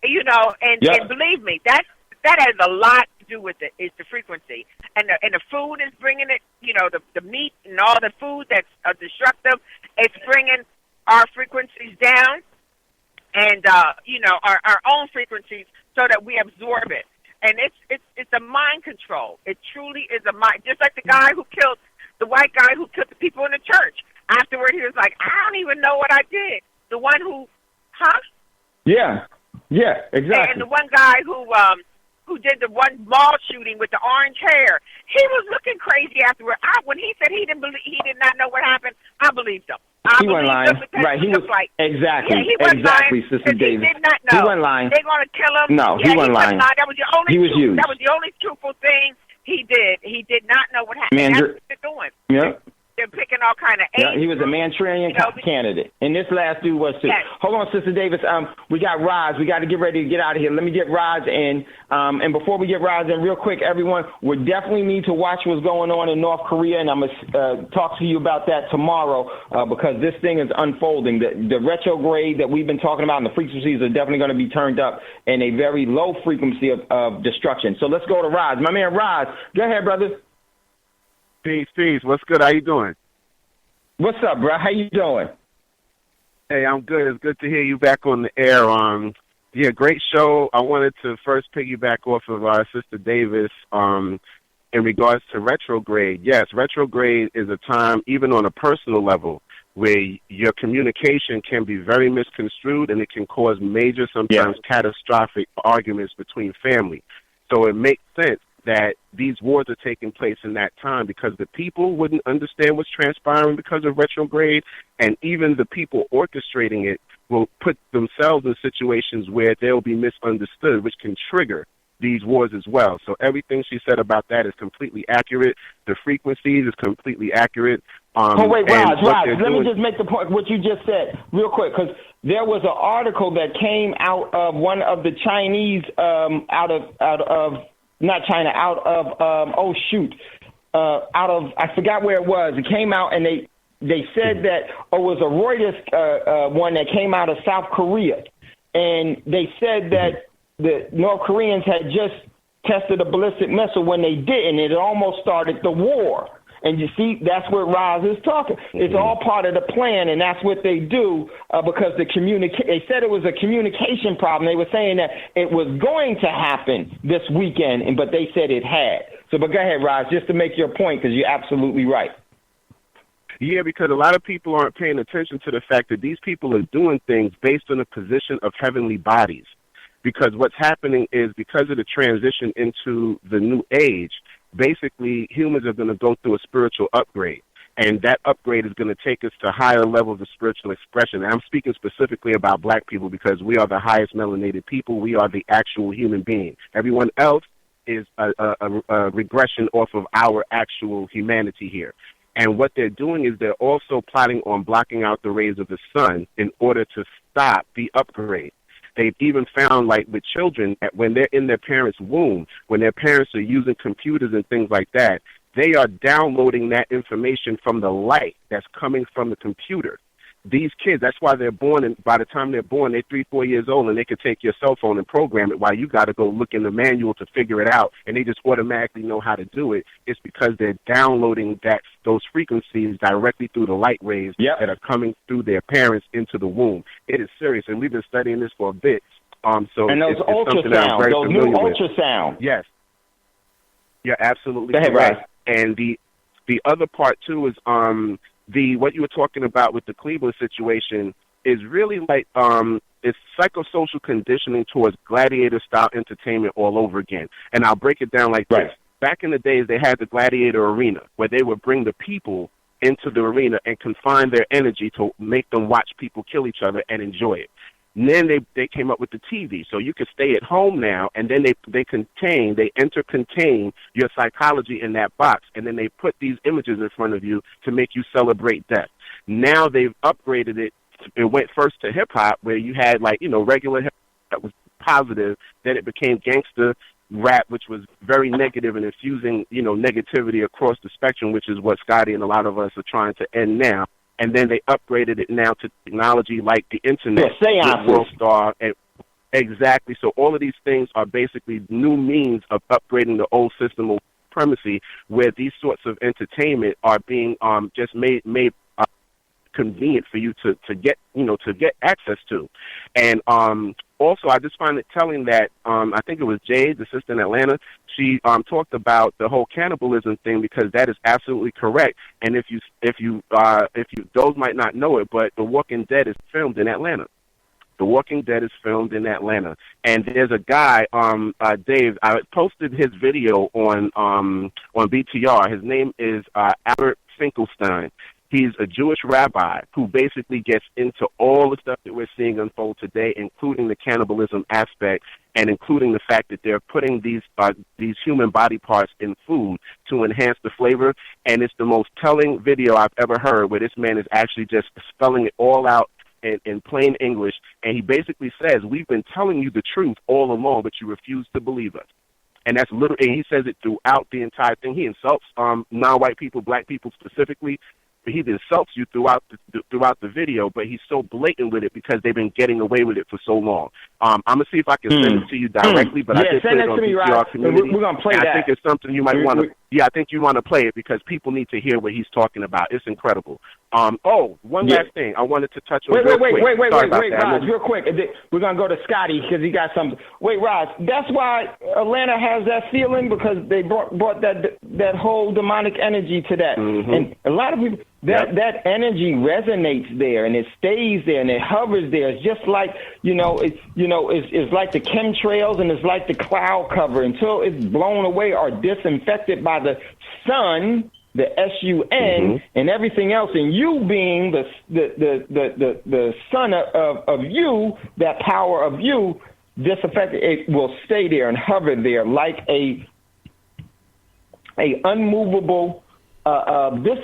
and believe me, that has a lot to do with it, is the frequency. And the food is bringing it, the meat and all the food that's destructive, it's bringing our frequencies down and, our own frequencies so that we absorb it. And it's a mind control. It truly is a mind. Just like the white guy who killed the people in the church. Afterward, he was like, I don't even know what I did. The one who, Yeah, exactly. And the one guy who did the one mall shooting with the orange hair, he was looking crazy afterward. When he said he did not know what happened, I believed him. He wasn't lying. Right, he was like, exactly, Sister Davis. He did not know. He wasn't lying. They're going to kill him. No, he wasn't lying. That was the only. He was used. That was the only truthful thing he did. He did not know what happened. That's what they're doing. Yeah. They're picking all kind of. Yeah, he was a Manchurian candidate, and this last dude was too. Yes. Hold on, Sister Davis. We got Roz. We got to get ready to get out of here. Let me get Roz in. And before we get Roz in, real quick, everyone, we definitely need to watch what's going on in North Korea, and I'm gonna talk to you about that tomorrow because this thing is unfolding. The retrograde that we've been talking about and the frequencies are definitely going to be turned up in a very low frequency of destruction. So let's go to Roz. My man Roz, go ahead, brother. Peace. What's good? How you doing? What's up, bro? How you doing? Hey, I'm good. It's good to hear you back on the air. Great show. I wanted to first piggyback off of Sister Davis in regards to retrograde. Yes, retrograde is a time, even on a personal level, where your communication can be very misconstrued and it can cause major, sometimes catastrophic arguments between family. So it makes sense that these wars are taking place in that time because the people wouldn't understand what's transpiring because of retrograde, and even the people orchestrating it will put themselves in situations where they'll be misunderstood, which can trigger these wars as well. So everything she said about that is completely accurate. The frequencies is completely accurate. Wait, Roz, let me just make the point, what you just said, real quick, because there was an article that came out of one of the Chinese, I forgot where it was. It came out and they said that it was a Reuters one that came out of South Korea. And they said that the North Koreans had just tested a ballistic missile when they didn't. It almost started the war. And you see, that's what Roz is talking. It's all part of the plan, and that's what they do because they said it was a communication problem. They were saying that it was going to happen this weekend, but they said it had. So, but go ahead, Roz, just to make your point, because you're absolutely right. Yeah, because a lot of people aren't paying attention to the fact that these people are doing things based on a position of heavenly bodies. Because what's happening is because of the transition into the new age, basically humans are going to go through a spiritual upgrade. And that upgrade is going to take us to higher levels of spiritual expression. And I'm speaking specifically about black people because we are the highest melanated people. We are the actual human being. Everyone else is a regression off of our actual humanity here. And what they're doing is they're also plotting on blocking out the rays of the sun in order to stop the upgrade. They've even found, like with children, that when they're in their parents' womb, when their parents are using computers and things like that, they are downloading that information from the light that's coming from the computer. these kids, that's why they're born, and by the time they're born, they're 3-4 years old, and they can take your cell phone and program it while you got to go look in the manual to figure it out, and they just automatically know how to do it. It's because they're downloading those frequencies directly through the light rays that are coming through their parents into the womb. It is serious, and we've been studying this for a bit. So and those ultrasounds, those new ultrasounds. Yes. You're absolutely correct. Right. And the other part, too, is what you were talking about with the Cleveland situation is really like it's psychosocial conditioning towards gladiator-style entertainment all over again. And I'll break it down like this. Back in the days, they had the gladiator arena where they would bring the people into the arena and confine their energy to make them watch people kill each other and enjoy it. And then they came up with the TV, so you could stay at home now, and then they contain your psychology in that box, and then they put these images in front of you to make you celebrate death. Now they've upgraded it. It went first to hip-hop, where you had, regular hip-hop that was positive, then it became gangster rap, which was very negative and infusing, negativity across the spectrum, which is what Scotty and a lot of us are trying to end now. And then they upgraded it now to technology like the internet, World Star, and exactly. So all of these things are basically new means of upgrading the old system of supremacy, where these sorts of entertainment are being just made convenient for you to get access to. And also, I just find it telling that I think it was Jade, the sister in Atlanta. She talked about the whole cannibalism thing, because that is absolutely correct. And if you those might not know it, but The Walking Dead is filmed in Atlanta. The Walking Dead is filmed in Atlanta, and there's a guy, Dave. I posted his video on BTR. His name is Albert Finkelstein. He's a Jewish rabbi who basically gets into all the stuff that we're seeing unfold today, including the cannibalism aspect and including the fact that they're putting these human body parts in food to enhance the flavor. And it's the most telling video I've ever heard, where this man is actually just spelling it all out in plain English. And he basically says, we've been telling you the truth all along, but you refuse to believe us. And that's literally, and he says it throughout the entire thing. He insults non-white people, black people specifically. He insults you throughout the video, but he's so blatant with it because they've been getting away with it for so long. I'm gonna see if I can send it to you directly, but I did put it on BTR community. We're gonna play that. I think it's something you might want to. Yeah, I think you want to play it because people need to hear what he's talking about. It's incredible. One last thing I wanted to touch on. Wait, Raj, real quick. We're gonna go to Scotty because he got something. Wait, Raj, that's why Atlanta has that feeling, because they brought that whole demonic energy to that, and a lot of people. That energy resonates there, and it stays there, and it hovers there. It's just like it's like the chemtrails, and it's like the cloud cover until it's blown away or disinfected by the sun, the SUN, and everything else. And you being the sun of you, that power of you, disinfected, it will stay there and hover there like a unmovable. This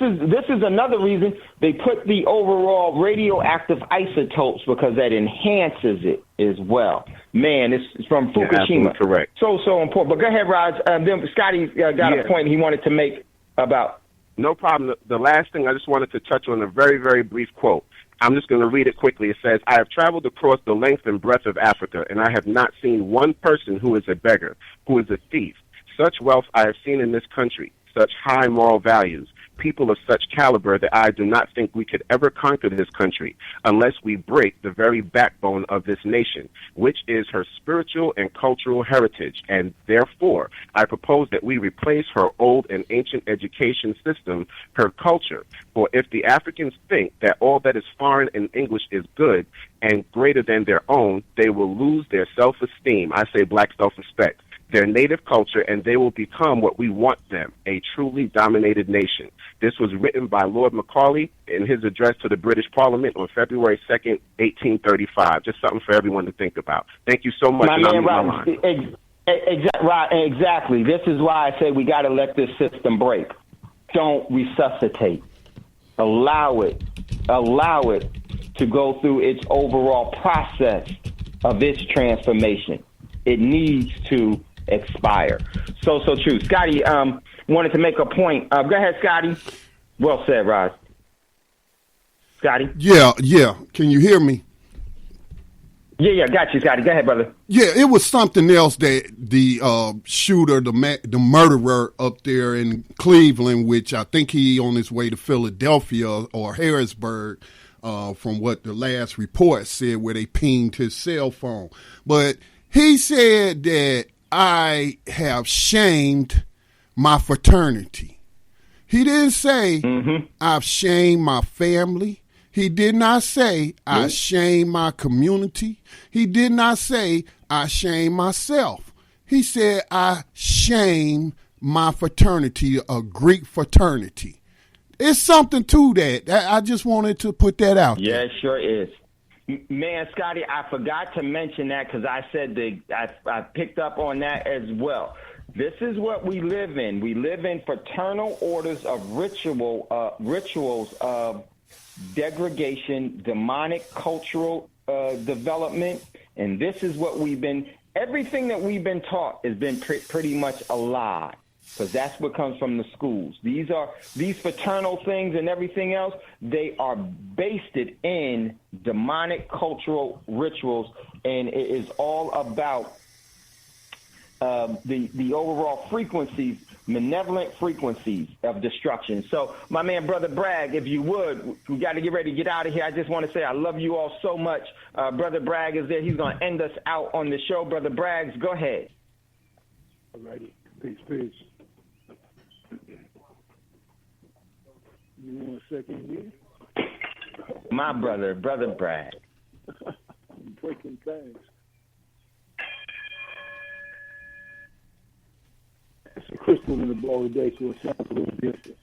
is another reason they put the overall radioactive isotopes, because that enhances it as well. Man, it's from Fukushima. Yeah, correct. So important. But go ahead, Raj. Then Scotty got a point he wanted to make about. No problem. The last thing I just wanted to touch on, a very, very brief quote. I'm just going to read it quickly. It says, I have traveled across the length and breadth of Africa, and I have not seen one person who is a beggar, who is a thief. Such wealth I have seen in this country. Such high moral values, people of such caliber that I do not think we could ever conquer this country unless we break the very backbone of this nation, which is her spiritual and cultural heritage. And therefore, I propose that we replace her old and ancient education system, her culture. For if the Africans think that all that is foreign and English is good and greater than their own, they will lose their self-esteem. I say black self-respect. Their native culture, and they will become what we want them, a truly dominated nation. This was written by Lord Macaulay in his address to the British Parliament on February 2nd, 1835. Just something for everyone to think about. Thank you so much. Exactly. This is why I say we got to let this system break. Don't resuscitate. Allow it to go through its overall process of its transformation. It needs to expire. So true. Scotty wanted to make a point. Go ahead, Scotty. Well said, Raj. Scotty? Yeah. Can you hear me? Yeah, got you, Scotty. Go ahead, brother. Yeah, it was something else that the shooter, the murderer up there in Cleveland, which I think he on his way to Philadelphia or Harrisburg, from what the last report said, where they pinged his cell phone. But he said that I have shamed my fraternity. He didn't say I've shamed my family. He did not say I shame my community. He did not say I shame myself. He said I shame my fraternity, a Greek fraternity. It's something to that. I just wanted to put that out there. Yeah, it sure is. Man, Scotty, I forgot to mention that because I said I picked up on that as well. This is what we live in. We live in fraternal orders of rituals of degradation, demonic cultural development, and this is what everything that we've been taught has been pretty much a lie, because that's what comes from the schools. These fraternal things and everything else, they are based in demonic cultural rituals, and it is all about the overall frequencies, malevolent frequencies of destruction. So, my man, Brother Bragg, if you would, we got to get ready to get out of here. I just want to say I love you all so much. Brother Bragg is there. He's going to end us out on the show. Brother Braggs, go ahead. All righty. Peace. You want a second here? My brother, Brother Bragg. I'm breaking things. It's a crystal in the ball today, so it sounds a little different.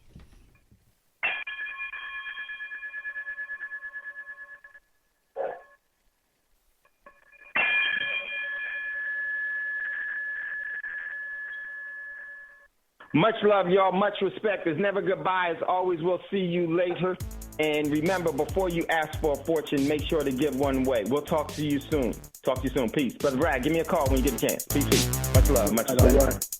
Much love, y'all. Much respect. There's never goodbye. As always, we'll see you later. And remember, before you ask for a fortune, make sure to give one away. We'll talk to you soon. Peace. Brother Bragg, give me a call when you get a chance. Peace. Much love. Much respect.